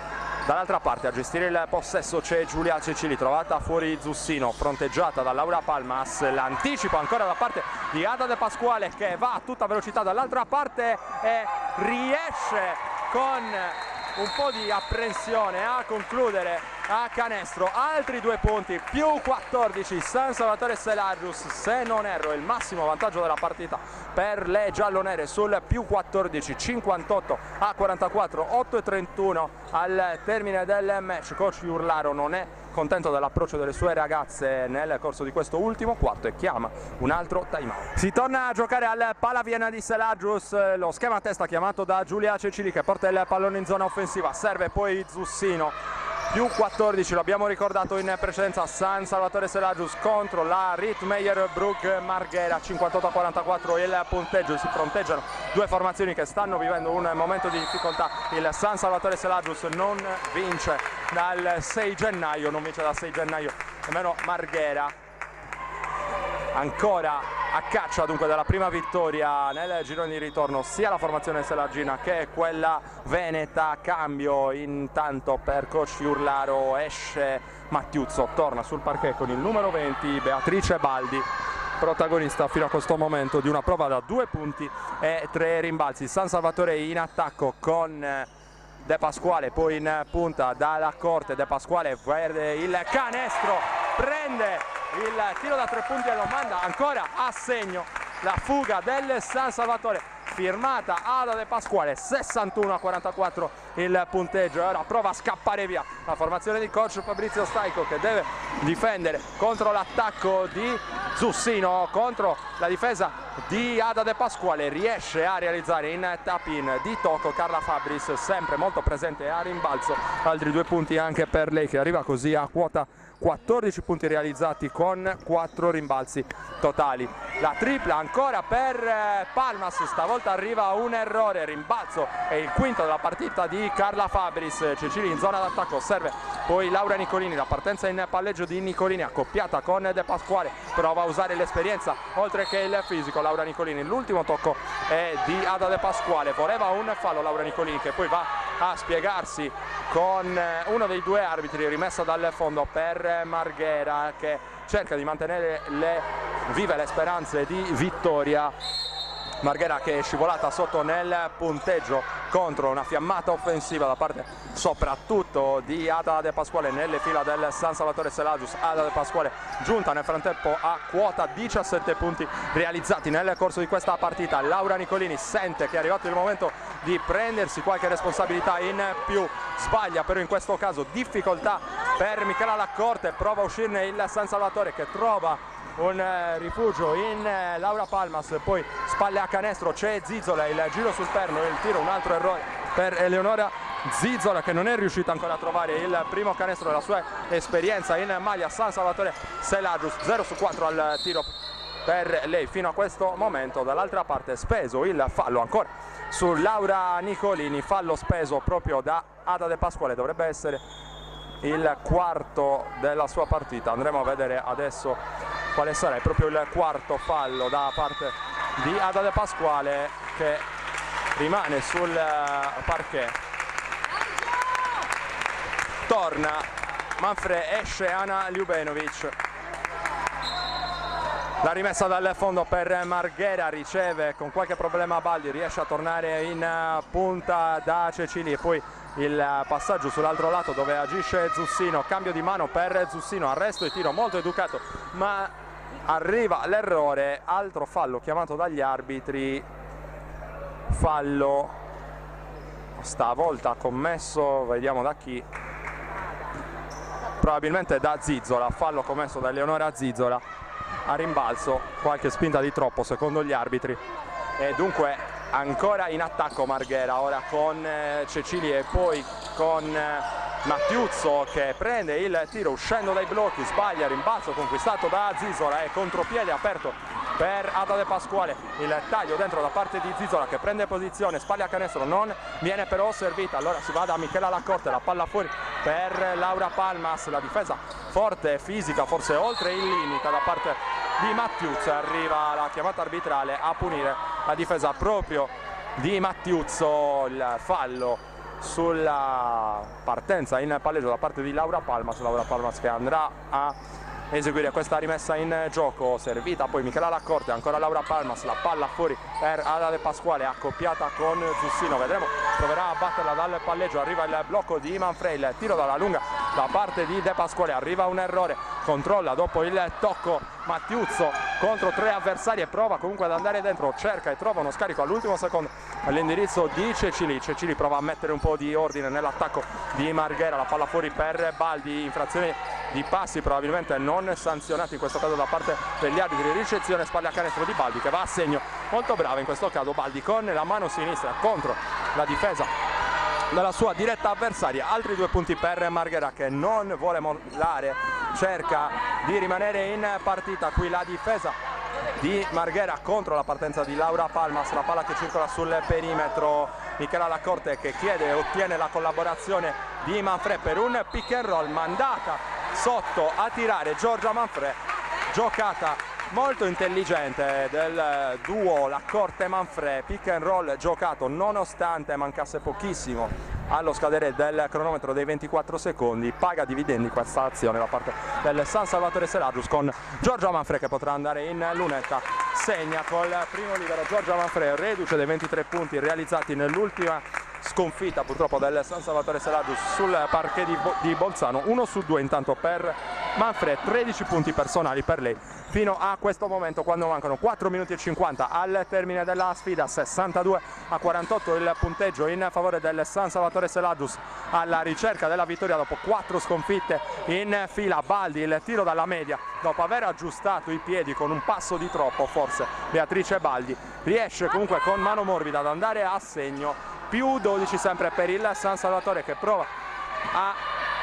Dall'altra parte a gestire il possesso c'è Giulia Cecili, trovata fuori Zussino, fronteggiata da Laura Palmas, l'anticipo ancora da parte di Ada De Pasquale che va a tutta velocità dall'altra parte e riesce con un po' di apprensione a concludere a canestro. Altri 2 punti, più 14 San Salvatore Selagius, se non erro il massimo vantaggio della partita per le giallonere sul più 14, 58-44, 8:31 al termine del match. Coach Iurlaro non è contento dell'approccio delle sue ragazze nel corso di questo ultimo quarto e chiama un altro time out. Si torna a giocare al Palaviena di Selagius, lo schema a testa chiamato da Giulia Cecili che porta il pallone in zona offensiva, serve poi Zussino. Più 14, lo abbiamo ricordato in precedenza, San Salvatore Selagius contro la Rittmeyer-Brugg Marghera, 58-44 il punteggio. Si fronteggiano 2 formazioni che stanno vivendo un momento di difficoltà. Il San Salvatore Selagius non vince dal 6 gennaio, non vince dal 6 gennaio nemmeno Marghera. Ancora a caccia dunque della prima vittoria nel girone di ritorno sia la formazione selagina che quella veneta. Cambio intanto per coach Iurlaro, esce Mattiuzzo, torna sul parquet con il numero 20 Beatrice Baldi, protagonista fino a questo momento di una prova da 2 punti e 3 rimbalzi. San Salvatore in attacco con De Pasquale, poi in punta dalla corte De Pasquale vede il canestro, prende il tiro da 3 punti e lo manda ancora a segno. La fuga del San Salvatore firmata Ada De Pasquale, 61-44 il punteggio, e ora prova a scappare via la formazione di coach Fabrizio Staico, che deve difendere contro l'attacco di Zussino, contro la difesa di Ada De Pasquale. Riesce a realizzare in tap-in di tocco Carla Fabris, sempre molto presente a rimbalzo, altri 2 punti anche per lei, che arriva così a quota 14 punti realizzati con 4 rimbalzi totali. La tripla ancora per Palmas, stavolta arriva un errore, rimbalzo è il quinto della partita di Carla Fabris. Cecili in zona d'attacco, serve poi Laura Nicolini, la partenza in palleggio di Nicolini accoppiata con De Pasquale, prova a usare l'esperienza oltre che il fisico Laura Nicolini. L'ultimo tocco è di Ada De Pasquale, voleva un fallo Laura Nicolini, che poi va a spiegarsi con uno dei 2 arbitri, rimessa dal fondo per Marghera, che cerca di mantenere vive le speranze di vittoria. Marghera che è scivolata sotto nel punteggio contro una fiammata offensiva da parte soprattutto di Ada De Pasquale nelle fila del San Salvatore Selagius. Ada De Pasquale giunta nel frattempo a quota 17 punti realizzati nel corso di questa partita. Laura Nicolini sente che è arrivato il momento di prendersi qualche responsabilità in più, sbaglia però in questo caso, difficoltà per Michela Laccorte, prova a uscirne il San Salvatore, che trova un rifugio in Laura Palmas, poi spalle a canestro, c'è Zizzola, il giro sul perno, il tiro, un altro errore per Eleonora Zizzola, che non è riuscita ancora a trovare il primo canestro della sua esperienza in maglia San Salvatore Selagius. 0 su 4 al tiro per lei fino a questo momento. Dall'altra parte speso il fallo ancora su Laura Nicolini, fallo speso proprio da Ada De Pasquale, dovrebbe essere il quarto della sua partita. Andremo a vedere adesso quale sarà proprio il quarto fallo da parte di Ada De Pasquale, che rimane sul parquet. Torna Manfre, esce Ana Ljubenovic. La rimessa dal fondo per Marghera, riceve con qualche problema Baldi, riesce a tornare in punta da Cecili, e poi il passaggio sull'altro lato dove agisce Zussino, cambio di mano per Zussino, arresto e tiro molto educato, ma arriva l'errore, altro fallo chiamato dagli arbitri, fallo stavolta commesso, vediamo da chi, probabilmente da Zizzola, fallo commesso da Eleonora Zizzola a rimbalzo, qualche spinta di troppo secondo gli arbitri, e dunque ancora in attacco Marghera, ora con Cecili e poi con Mattiuzzo, che prende il tiro uscendo dai blocchi, sbaglia, rimbalzo conquistato da Zizzola e contropiede aperto per Ada De Pasquale, il taglio dentro da parte di Zizzola, che prende posizione, spalle a canestro, non viene però servita, allora si va da Michela Laccorte, la palla fuori per Laura Palmas, la difesa forte e fisica, forse oltre il limite da parte di Mattiuzzo, arriva la chiamata arbitrale a punire la difesa proprio di Mattiuzzo, il fallo sulla partenza in palleggio da parte di Laura Palmas che andrà a eseguire questa rimessa in gioco, servita poi Michela Laccorte, ancora Laura Palmas, la palla fuori per Ada De Pasquale accoppiata con Zussino, vedremo, proverà a batterla dal palleggio, arriva il blocco di Manfrey, il tiro dalla lunga da parte di De Pasquale, arriva un errore, controlla dopo il tocco Mattiuzzo contro 3 avversari e prova comunque ad andare dentro, cerca e trova uno scarico all'ultimo secondo all'indirizzo di Cecili. Cecili prova a mettere un po' di ordine nell'attacco di Marghera, la palla fuori per Baldi, infrazione di passi probabilmente non sanzionati in questo caso da parte degli arbitri, ricezione spalle a canestro di Baldi che va a segno, molto bravo in questo caso Baldi con la mano sinistra contro la difesa della sua diretta avversaria. Altri 2 punti per Marghera che non vuole mollare, cerca di rimanere in partita. Qui la difesa di Marghera contro la partenza di Laura Palmas, la palla che circola sul perimetro, Michela Laccorte che chiede e ottiene la collaborazione di Manfrey per un pick and roll, mandata sotto a tirare Giorgia Manfrey, giocata molto intelligente del duo Laccorte-Manfrey, pick and roll giocato nonostante mancasse pochissimo allo scadere del cronometro dei 24 secondi, paga dividendi questa azione da parte del San Salvatore Selagius con Giorgia Manfrey che potrà andare in lunetta, segna col primo libero Giorgia Manfrey, reduce dei 23 punti realizzati nell'ultima sconfitta purtroppo del San Salvatore Selagius sul parquet di Bolzano. 1 su 2 intanto per Manfred, 13 punti personali per lei fino a questo momento, quando mancano 4 minuti e 50 al termine della sfida. 62-48 il punteggio in favore del San Salvatore Selagius, alla ricerca della vittoria dopo 4 sconfitte in fila. Baldi, il tiro dalla media, dopo aver aggiustato i piedi con un passo di troppo, forse Beatrice Baldi riesce comunque con mano morbida ad andare a segno. Più 12 sempre per il San Salvatore, che prova a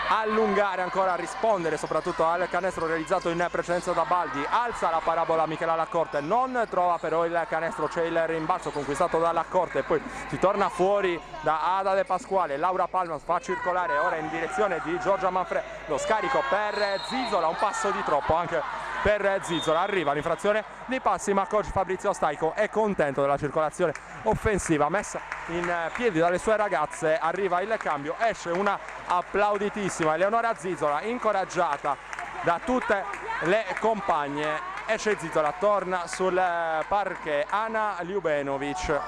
allungare ancora, a rispondere soprattutto al canestro realizzato in precedenza da Baldi. Alza la parabola Michela Laccorte, non trova però il canestro, c'è il rimbalzo conquistato da Laccorte, poi si torna fuori da Ada De Pasquale. Laura Palmas fa circolare ora in direzione di Giorgia Manfred, lo scarico per Zizola, un passo di troppo anche per Zizola. Arriva l'infrazione di passi, ma coach Fabrizio Staico è contento della circolazione offensiva messa in piedi dalle sue ragazze. Arriva il cambio, esce una applauditissima Eleonora Zizola, incoraggiata da tutte le compagne. Esce Zizola, torna sul parquet Ana Ljubenovic,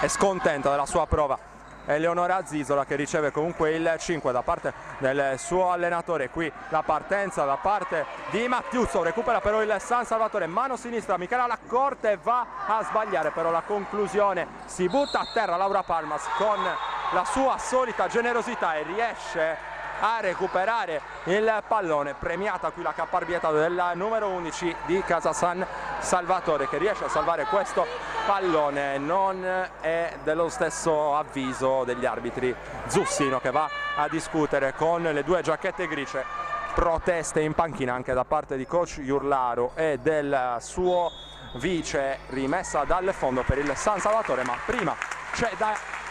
è scontenta della sua prova Eleonora Zizola, che riceve comunque il 5 da parte del suo allenatore. Qui la partenza da parte di Mattiuzzo, recupera però il San Salvatore, mano sinistra Michela Laccorte, va a sbagliare però la conclusione, si butta a terra Laura Palmas con la sua solita generosità e riesce a recuperare il pallone. Premiata qui la caparbietà del numero 11 di Casa San Salvatore, che riesce a salvare questo pallone. Non è dello stesso avviso degli arbitri Zussino, che va a discutere con le due giacchette grigie. Proteste in panchina anche da parte di coach Iurlaro e del suo vice, rimessa dal fondo per il San Salvatore, ma prima c'è da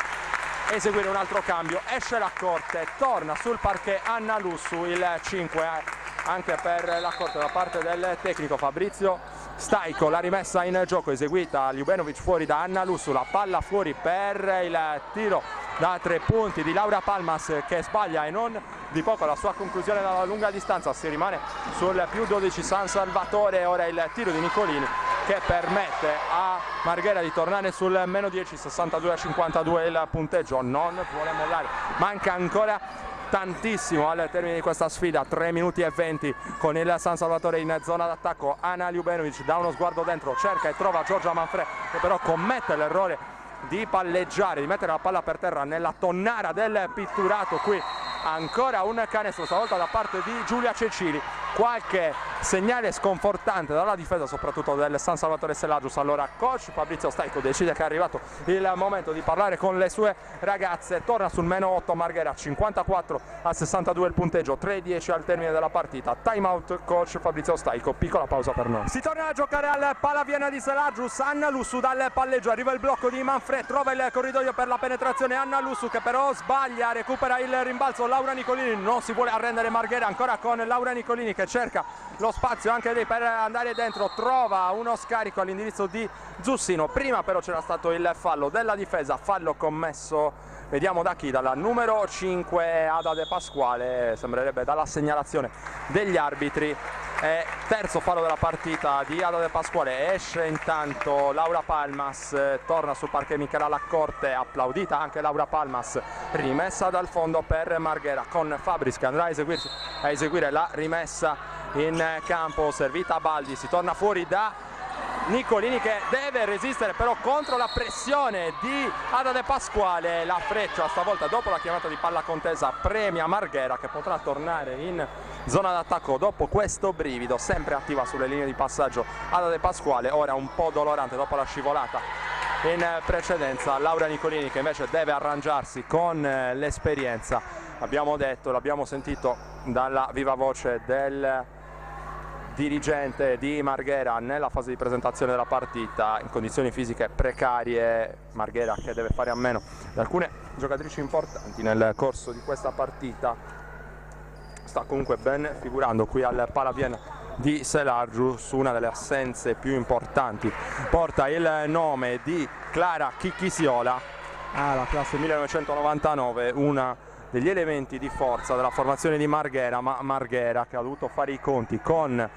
eseguire un altro cambio. Esce Laccorte, torna sul parquet Anna Lussu, il 5 anche per Laccorte da parte del tecnico Fabrizio Staico. La rimessa in gioco eseguita Ljubenovic fuori da Anna Lussu, la palla fuori per il tiro da 3 punti di Laura Palmas, che sbaglia e non di poco la sua conclusione dalla lunga distanza. Si rimane sul più 12 San Salvatore. Ora il tiro di Nicolini, che permette a Marghera di tornare sul meno 10, 62-52 il punteggio, non vuole mollare, manca ancora tantissimo al termine di questa sfida, 3 minuti e 20 con il San Salvatore in zona d'attacco. Ana Ljubenovic dà uno sguardo dentro, cerca e trova Giorgia Manfred, che però commette l'errore di palleggiare, di mettere la palla per terra nella tonnara del pitturato. Qui ancora un canestro, stavolta da parte di Giulia Cecili. Qualche segnale sconfortante dalla difesa, soprattutto del San Salvatore Selagius. Allora coach Fabrizio Staico decide che è arrivato il momento di parlare con le sue ragazze. Torna sul meno 8 Marghera, 54-62 il punteggio, 3-10 al termine della partita. Time out coach Fabrizio Staico, piccola pausa per noi. Si torna a giocare al Palaviena di Selagius. Anna Lussu dal palleggio, arriva il blocco di Manfred, trova il corridoio per la penetrazione Anna Lussu, che però sbaglia, recupera il rimbalzo Laura Nicolini. Non si vuole arrendere Marghera, ancora con Laura Nicolini che cerca lo spazio anche lei per andare dentro, trova uno scarico all'indirizzo di Zussino. Prima però c'era stato il fallo della difesa, fallo commesso, vediamo da chi, dalla numero 5 Ada De Pasquale, sembrerebbe dalla segnalazione degli arbitri. Terzo fallo della partita di Ada De Pasquale. Esce intanto Laura Palmas, torna sul parquet Michela Laccorte, applaudita anche Laura Palmas, rimessa dal fondo per Marghera con Fabris, che andrà a eseguire la rimessa in campo, servita a Baldi. Si torna fuori da Nicolini, che deve resistere però contro la pressione di Ada De Pasquale. La freccia stavolta, dopo la chiamata di palla contesa, premia Marghera, che potrà tornare in zona d'attacco dopo questo brivido. Sempre attiva sulle linee di passaggio Ada De Pasquale, ora un po' dolorante dopo la scivolata in precedenza. Laura Nicolini, che invece deve arrangiarsi con l'esperienza. Abbiamo detto, l'abbiamo sentito dalla viva voce del dirigente di Marghera nella fase di presentazione della partita, in condizioni fisiche precarie. Marghera che deve fare a meno di alcune giocatrici importanti nel corso di questa partita. Sta comunque ben figurando qui al Palaviena di Selagius. Una delle assenze più importanti porta il nome di Clara Chicchisiola, la classe 1999, una degli elementi di forza della formazione di Marghera, ma Marghera che ha dovuto fare i conti con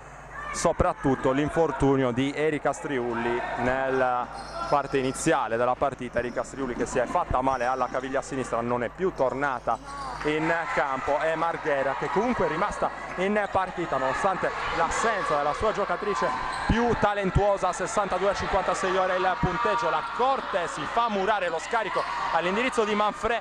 soprattutto l'infortunio di Erika Striulli nella parte iniziale della partita. Erika Striulli, che si è fatta male alla caviglia sinistra, non è più tornata in campo è Marghera, che comunque è rimasta in partita nonostante l'assenza della sua giocatrice più talentuosa. 62-56 ora il punteggio. La Corte si fa murare lo scarico all'indirizzo di Manfred.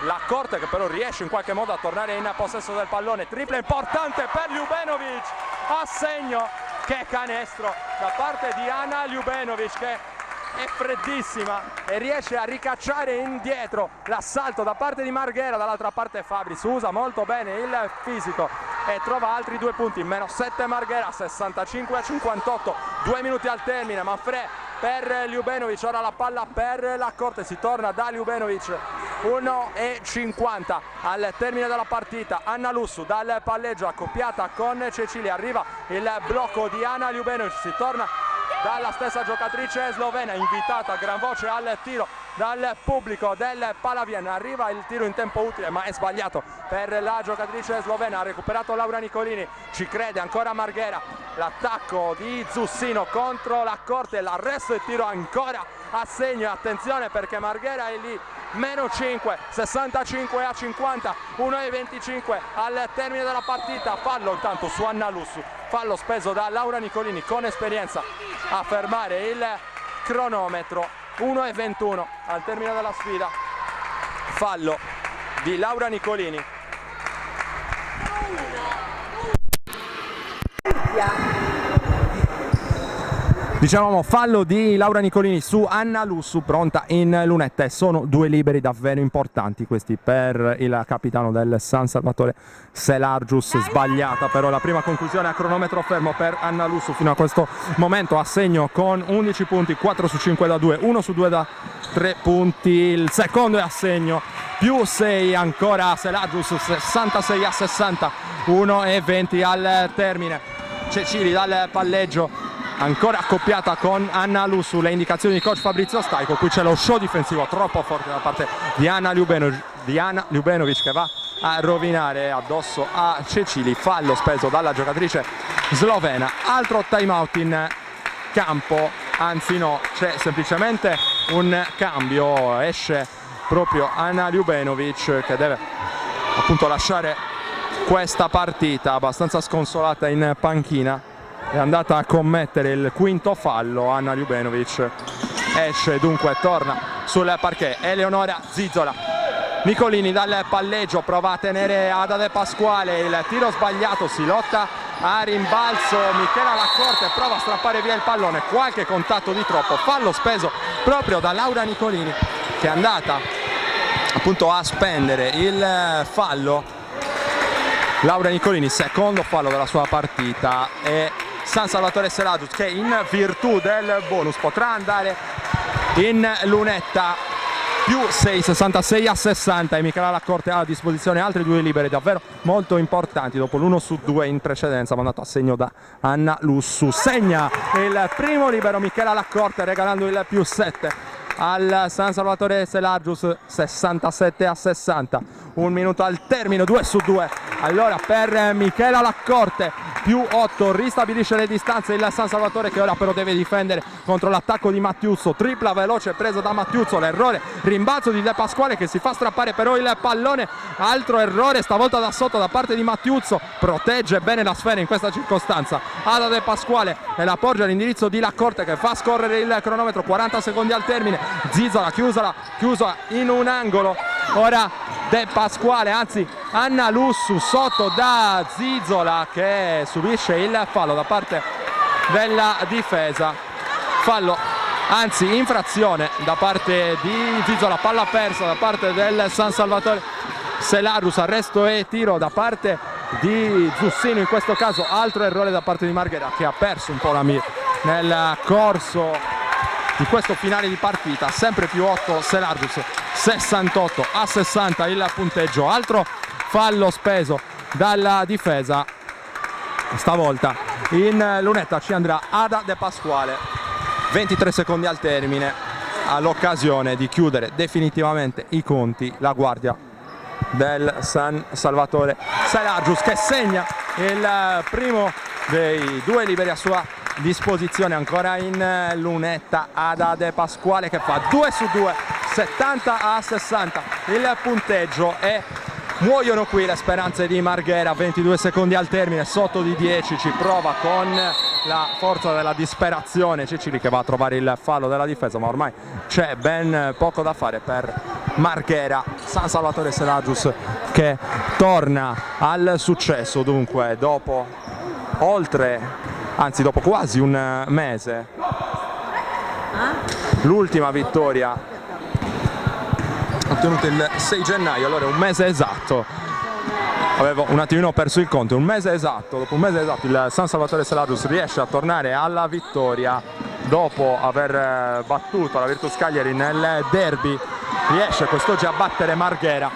La Corte che però riesce in qualche modo a tornare in possesso del pallone. Tripla importante per Ljubenovic, a segno, che canestro da parte di Ana Ljubenovic, che è freddissima e riesce a ricacciare indietro l'assalto da parte di Marghera. Dall'altra parte Fabris usa molto bene il fisico e trova altri 2 punti. -7 Marghera, 65-58, 2 minuti al termine. Manfred per Ljubenovic, ora la palla per la Corte, si torna da Ljubenovic. 1:50 al termine della partita. Anna Lussu dal palleggio, accoppiata con Cecilia, arriva il blocco di Ana Ljubenovic, si torna dalla stessa giocatrice slovena, invitata a gran voce al tiro dal pubblico del Palavien. Arriva il tiro in tempo utile ma è sbagliato per la giocatrice slovena. Ha recuperato Laura Nicolini, ci crede ancora Marghera. L'attacco di Zussino contro la Corte, l'arresto e tiro ancora a segno. Attenzione perché Marghera è lì, -5, 65-50, 1:25 al termine della partita. Fallo intanto su Anna Lussu, fallo speso da Laura Nicolini con esperienza a fermare il cronometro. 1:21 al termine della sfida, fallo di Laura Nicolini. Dicevamo fallo di Laura Nicolini su Anna Lussu, pronta in lunetta, e sono 2 liberi davvero importanti questi per il capitano del San Salvatore Selargius. Sbagliata però la prima conclusione a cronometro fermo per Anna Lussu fino a questo momento, a segno con 11 punti, 4 su 5 da 2, 1 su 2 da 3 punti. Il secondo è a segno, +6 ancora Selargius, 66-60, 1:20 al termine. Cecili dal palleggio, ancora accoppiata con Anna Lussu. Le indicazioni di coach Fabrizio Staico. Qui c'è lo show difensivo troppo forte da parte di Ana Ljubenovic, che va a rovinare addosso a Cecili. Fallo speso dalla giocatrice slovena. Altro time out in campo, anzi no, c'è semplicemente un cambio. Esce proprio Ana Ljubenovic, che deve appunto lasciare questa partita abbastanza sconsolata in panchina. È andata a commettere il quinto fallo Anna Ljubenovic. Esce dunque, torna sul parquet Eleonora Zizzola. Nicolini dal palleggio, prova a tenere Ada De Pasquale, il tiro sbagliato, si lotta a rimbalzo. Michela Laccorte prova a strappare via il pallone, qualche contatto di troppo, fallo speso proprio da Laura Nicolini, che è andata appunto a spendere il fallo. Laura Nicolini, secondo fallo della sua partita, e San Salvatore Selargius, che in virtù del bonus potrà andare in lunetta. +6, 66-60, e Michela Laccorte ha a disposizione altri 2 liberi davvero molto importanti dopo l'1 su 2 in precedenza mandato a segno da Anna Lussu. Segna il primo libero Michela Laccorte, regalando il +7 al San Salvatore Selargius, 67-60. 1 minuto al termine, 2 su 2 allora per Michela Laccorte. +8, ristabilisce le distanze il San Salvatore, che ora però deve difendere contro l'attacco di Mattiuzzo. Tripla veloce presa da Mattiuzzo, l'errore, rimbalzo di De Pasquale che si fa strappare però il pallone. Altro errore stavolta da sotto da parte di Mattiuzzo, protegge bene la sfera in questa circostanza Ada De Pasquale e la porge all'indirizzo di Laccorte, che fa scorrere il cronometro. 40 secondi al termine. Zizzola chiusa in un angolo. Ora De Pasquale, anzi Anna Lussu sotto da Zizzola, che subisce il fallo da parte della difesa. Fallo, anzi infrazione da parte di Zizzola, palla persa da parte del San Salvatore Selargius. Arresto e tiro da parte di Zussino in questo caso. Altro errore da parte di Marghera, che ha perso un po' la mira nel corso di questo finale di partita. Sempre +8 Selargius, 68-60 il punteggio. Altro fallo speso dalla difesa, stavolta in lunetta ci andrà Ada De Pasquale. 23 secondi al termine, all'occasione di chiudere definitivamente i conti la guardia del San Salvatore Selargius, che segna il primo dei 2 liberi a sua disposizione. Ancora in lunetta Ada De Pasquale, che fa 2 su 2, 70-60 il punteggio, e muoiono qui le speranze di Marghera. 22 secondi al termine, sotto di 10, ci prova con la forza della disperazione Cicili, che va a trovare il fallo della difesa, ma ormai c'è ben poco da fare per Marghera. San Salvatore Selagius che torna al successo dunque dopo dopo quasi un mese. L'ultima vittoria ottenuta il 6 gennaio, allora un mese esatto. Avevo un attimino perso il conto, un mese esatto, dopo un mese esatto il San Salvatore Selagius riesce a tornare alla vittoria dopo aver battuto la Virtus Cagliari nel derby, riesce quest'oggi a battere Marghera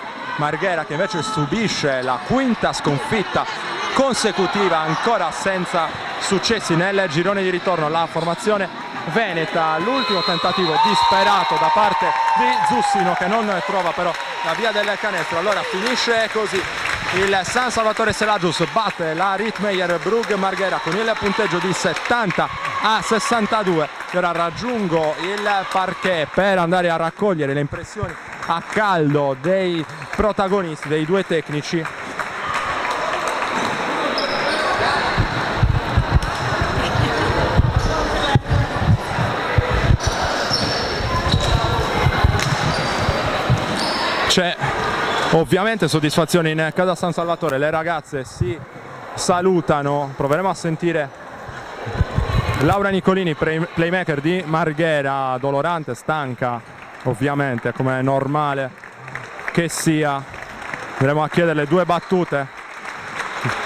che invece subisce la quinta sconfitta consecutiva, ancora senza successi nel girone di ritorno. La formazione veneta, l'ultimo tentativo disperato da parte di Zussino che non trova però la via del canestro. Allora finisce così, il San Salvatore Selagius batte la Rittmeyer Brugge Marghera con il punteggio di 70-62. Ora raggiungo il parquet per andare a raccogliere le impressioni a caldo dei protagonisti, dei due tecnici. C'è ovviamente soddisfazione in casa San Salvatore, le ragazze si salutano. Proveremo a sentire Laura Nicolini, playmaker di Marghera, dolorante, stanca ovviamente come è normale che sia. Andremo a chiederle due battute.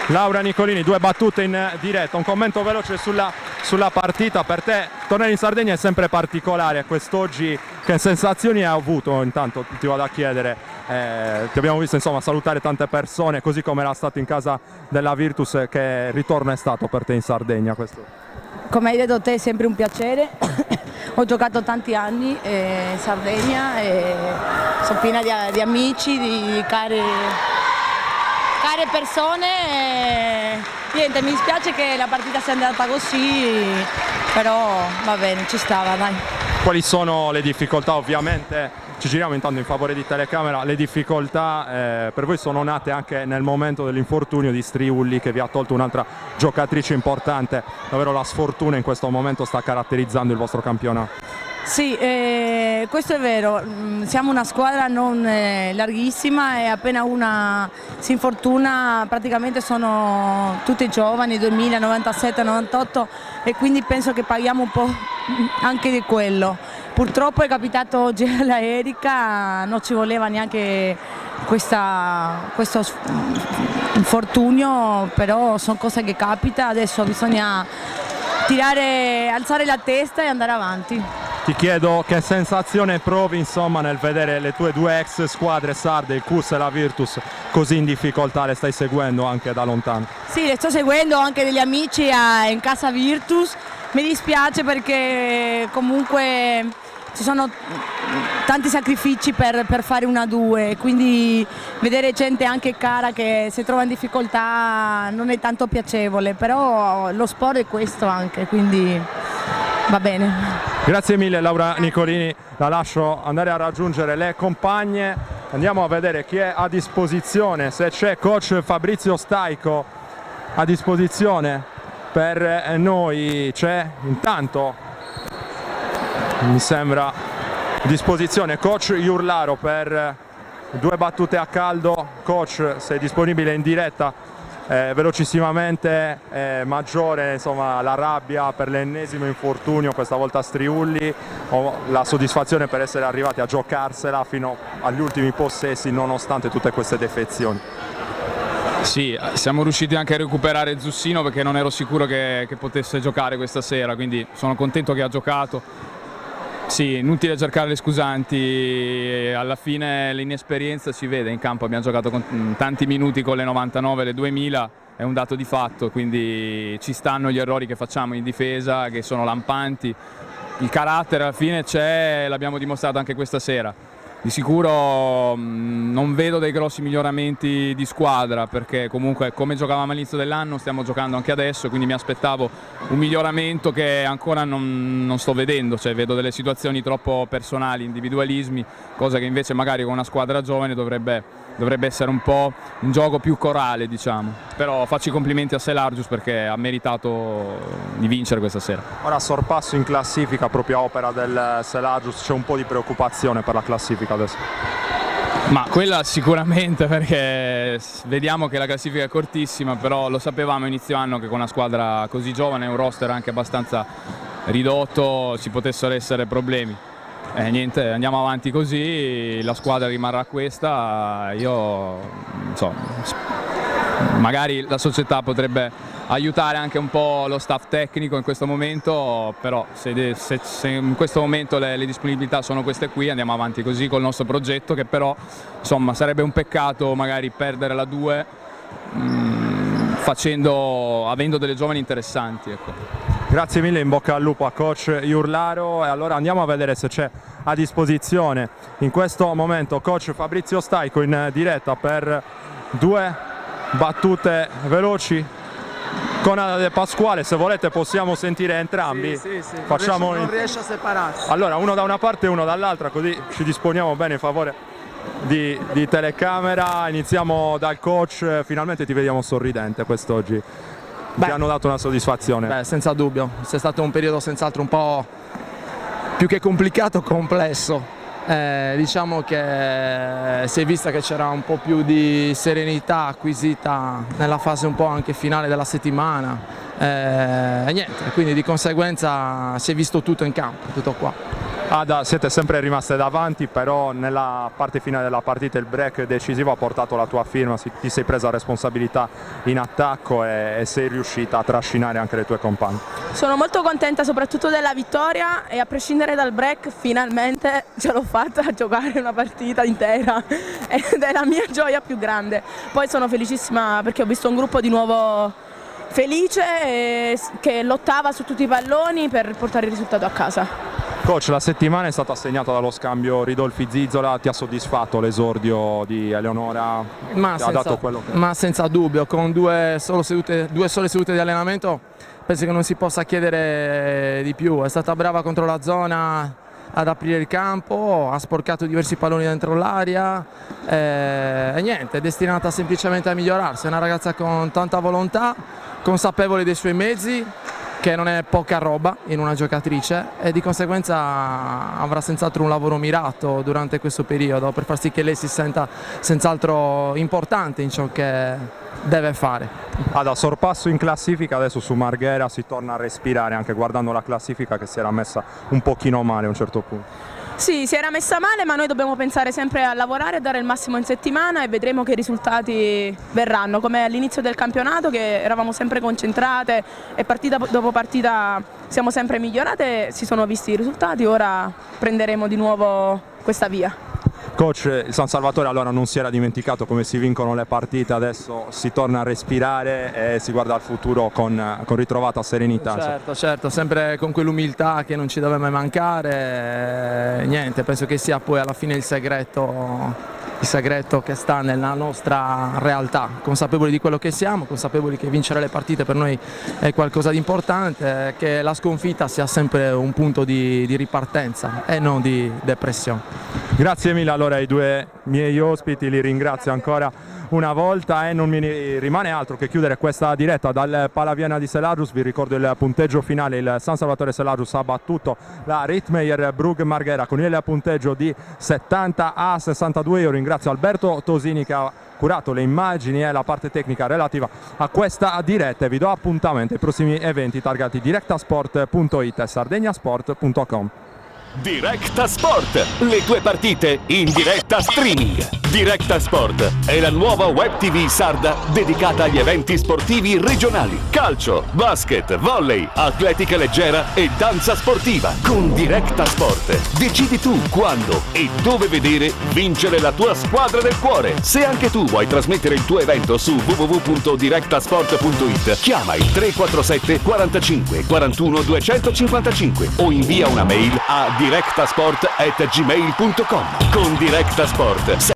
Laura Nicolini, due battute in diretta, un commento veloce sulla partita. Per te tornare in Sardegna è sempre particolare, quest'oggi che sensazioni hai avuto? Intanto ti vado a chiedere, ti abbiamo visto insomma salutare tante persone, così come era stato in casa della Virtus. Che ritorno è stato per te in Sardegna questo? Come hai detto te, è sempre un piacere. Ho giocato tanti anni in Sardegna e sono piena di amici, di care persone. Niente, mi dispiace che la partita sia andata così, però va bene, ci stava, dai. Quali sono le difficoltà? Ovviamente ci giriamo intanto in favore di telecamera. Le difficoltà per voi sono nate anche nel momento dell'infortunio di Striulli, che vi ha tolto un'altra giocatrice importante. Davvero la sfortuna in questo momento sta caratterizzando il vostro campionato. Sì, questo è vero, siamo una squadra non larghissima e appena una si infortuna praticamente sono tutti giovani, 2000, 97, 98, e quindi penso che paghiamo un po' anche di quello. Purtroppo è capitato oggi alla Erika, non ci voleva neanche questo infortunio, però sono cose che capita, adesso bisogna alzare la testa e andare avanti. Ti chiedo che sensazione provi insomma nel vedere le tue due ex squadre sarde, il CUS e la Virtus, così in difficoltà. Le stai seguendo anche da lontano? Sì, le sto seguendo, anche degli amici in casa Virtus. Mi dispiace perché comunque ci sono tanti sacrifici per fare 1-2, quindi vedere gente anche cara che si trova in difficoltà non è tanto piacevole, però lo sport è questo anche, quindi va bene. Grazie mille Laura Nicolini, la lascio andare a raggiungere le compagne. Andiamo a vedere chi è a disposizione, se c'è coach Fabrizio Staico a disposizione per noi. C'è intanto, mi sembra, a disposizione coach Iurlaro per due battute a caldo. Coach, sei disponibile in diretta? Velocissimamente, Maggiore, insomma, la rabbia per l'ennesimo infortunio, questa volta a Striulli, o la soddisfazione per essere arrivati a giocarsela fino agli ultimi possessi nonostante tutte queste defezioni? Sì, siamo riusciti anche a recuperare Zussino perché non ero sicuro che potesse giocare questa sera, quindi sono contento che ha giocato. Sì, inutile cercare le scusanti, alla fine l'inesperienza si vede in campo, abbiamo giocato con tanti minuti con le 99, le 2000, è un dato di fatto, quindi ci stanno gli errori che facciamo in difesa, che sono lampanti. Il carattere alla fine c'è, l'abbiamo dimostrato anche questa sera. Di sicuro non vedo dei grossi miglioramenti di squadra, perché comunque come giocavamo all'inizio dell'anno stiamo giocando anche adesso, quindi mi aspettavo un miglioramento che ancora non sto vedendo, cioè vedo delle situazioni troppo personali, individualismi, cosa che invece magari con una squadra giovane dovrebbe dovrebbe essere un po' un gioco più corale, diciamo. Però faccio i complimenti a Selargius perché ha meritato di vincere questa sera. Ora sorpasso in classifica proprio a opera del Selargius, c'è un po' di preoccupazione per la classifica adesso. Ma quella sicuramente, perché vediamo che la classifica è cortissima, però lo sapevamo inizio anno che con una squadra così giovane, un roster anche abbastanza ridotto, ci potessero essere problemi. Niente, andiamo avanti così, la squadra rimarrà questa, io non so, magari la società potrebbe aiutare anche un po' lo staff tecnico in questo momento, però se in questo momento le disponibilità sono queste qui, andiamo avanti così col nostro progetto, che però insomma sarebbe un peccato magari perdere la 2 avendo delle giovani interessanti, ecco. Grazie mille, in bocca al lupo a coach Iurlaro, e allora andiamo a vedere se c'è a disposizione in questo momento coach Fabrizio Staico in diretta per 2 battute veloci con De Pasquale. Se volete possiamo sentire entrambi. Sì. Facciamo non riesce a separarsi. Allora uno da una parte e uno dall'altra, così ci disponiamo bene in favore di telecamera. Iniziamo dal coach, finalmente ti vediamo sorridente quest'oggi. Ti hanno dato una soddisfazione? Beh, senza dubbio, è stato un periodo senz'altro un po' più che complicato, complesso. Diciamo che si è vista che c'era un po' più di serenità acquisita nella fase un po' anche finale della settimana, e niente, quindi di conseguenza si è visto tutto in campo, tutto qua. Ada, siete sempre rimaste davanti, però nella parte finale della partita il break decisivo ha portato la tua firma, ti sei presa responsabilità in attacco e sei riuscita a trascinare anche le tue compagne. Sono molto contenta soprattutto della vittoria e a prescindere dal break finalmente ce l'ho fatta a giocare una partita intera ed è la mia gioia più grande. Poi sono felicissima perché ho visto un gruppo di nuovo felice che lottava su tutti i palloni per portare il risultato a casa. Coach, la settimana è stata segnata dallo scambio Ridolfi-Zizola, ti ha soddisfatto l'esordio di Eleonora? Ma senza dubbio, con due sole sedute di allenamento penso che non si possa chiedere di più. È stata brava contro la zona ad aprire il campo, ha sporcato diversi palloni dentro l'area e niente, è destinata semplicemente a migliorarsi. È una ragazza con tanta volontà, consapevole dei suoi mezzi, che non è poca roba in una giocatrice, e di conseguenza avrà senz'altro un lavoro mirato durante questo periodo per far sì che lei si senta senz'altro importante in ciò che deve fare. Ada, sorpasso in classifica, adesso su Marghera si torna a respirare anche guardando la classifica che si era messa un pochino male a un certo punto. Sì, si era messa male, ma noi dobbiamo pensare sempre a lavorare e dare il massimo in settimana e vedremo che i risultati verranno, come all'inizio del campionato che eravamo sempre concentrate e partita dopo partita siamo sempre migliorate, si sono visti i risultati, ora prenderemo di nuovo questa via. Coach, il San Salvatore allora non si era dimenticato come si vincono le partite, adesso si torna a respirare e si guarda al futuro con ritrovata serenità. Certo, sempre con quell'umiltà che non ci deve mai mancare, niente, penso che sia poi alla fine il segreto che sta nella nostra realtà, consapevoli di quello che siamo, consapevoli che vincere le partite per noi è qualcosa di importante, che la sconfitta sia sempre un punto di ripartenza e non di depressione. Grazie mille allora ai due miei ospiti, li ringrazio ancora una volta e non mi rimane altro che chiudere questa diretta dal Palaviena di Selargius. Vi ricordo il punteggio finale: il San Salvatore Selargius ha battuto la Rittmeyer Brugg Marghera con il punteggio di 70-62. Io ringrazio Alberto Tosini che ha curato le immagini e la parte tecnica relativa a questa diretta e vi do appuntamento ai prossimi eventi targati directasport.it e sardegnasport.com. Directa Sport, le tue partite in diretta streaming. Directa Sport è la nuova web TV sarda dedicata agli eventi sportivi regionali: calcio, basket, volley, atletica leggera e danza sportiva. Con Directa Sport decidi tu quando e dove vedere vincere la tua squadra del cuore. Se anche tu vuoi trasmettere il tuo evento su www.directasport.it, chiama il 347 45 41 255 o invia una mail a directasport@gmail.com. Con Directa Sport sei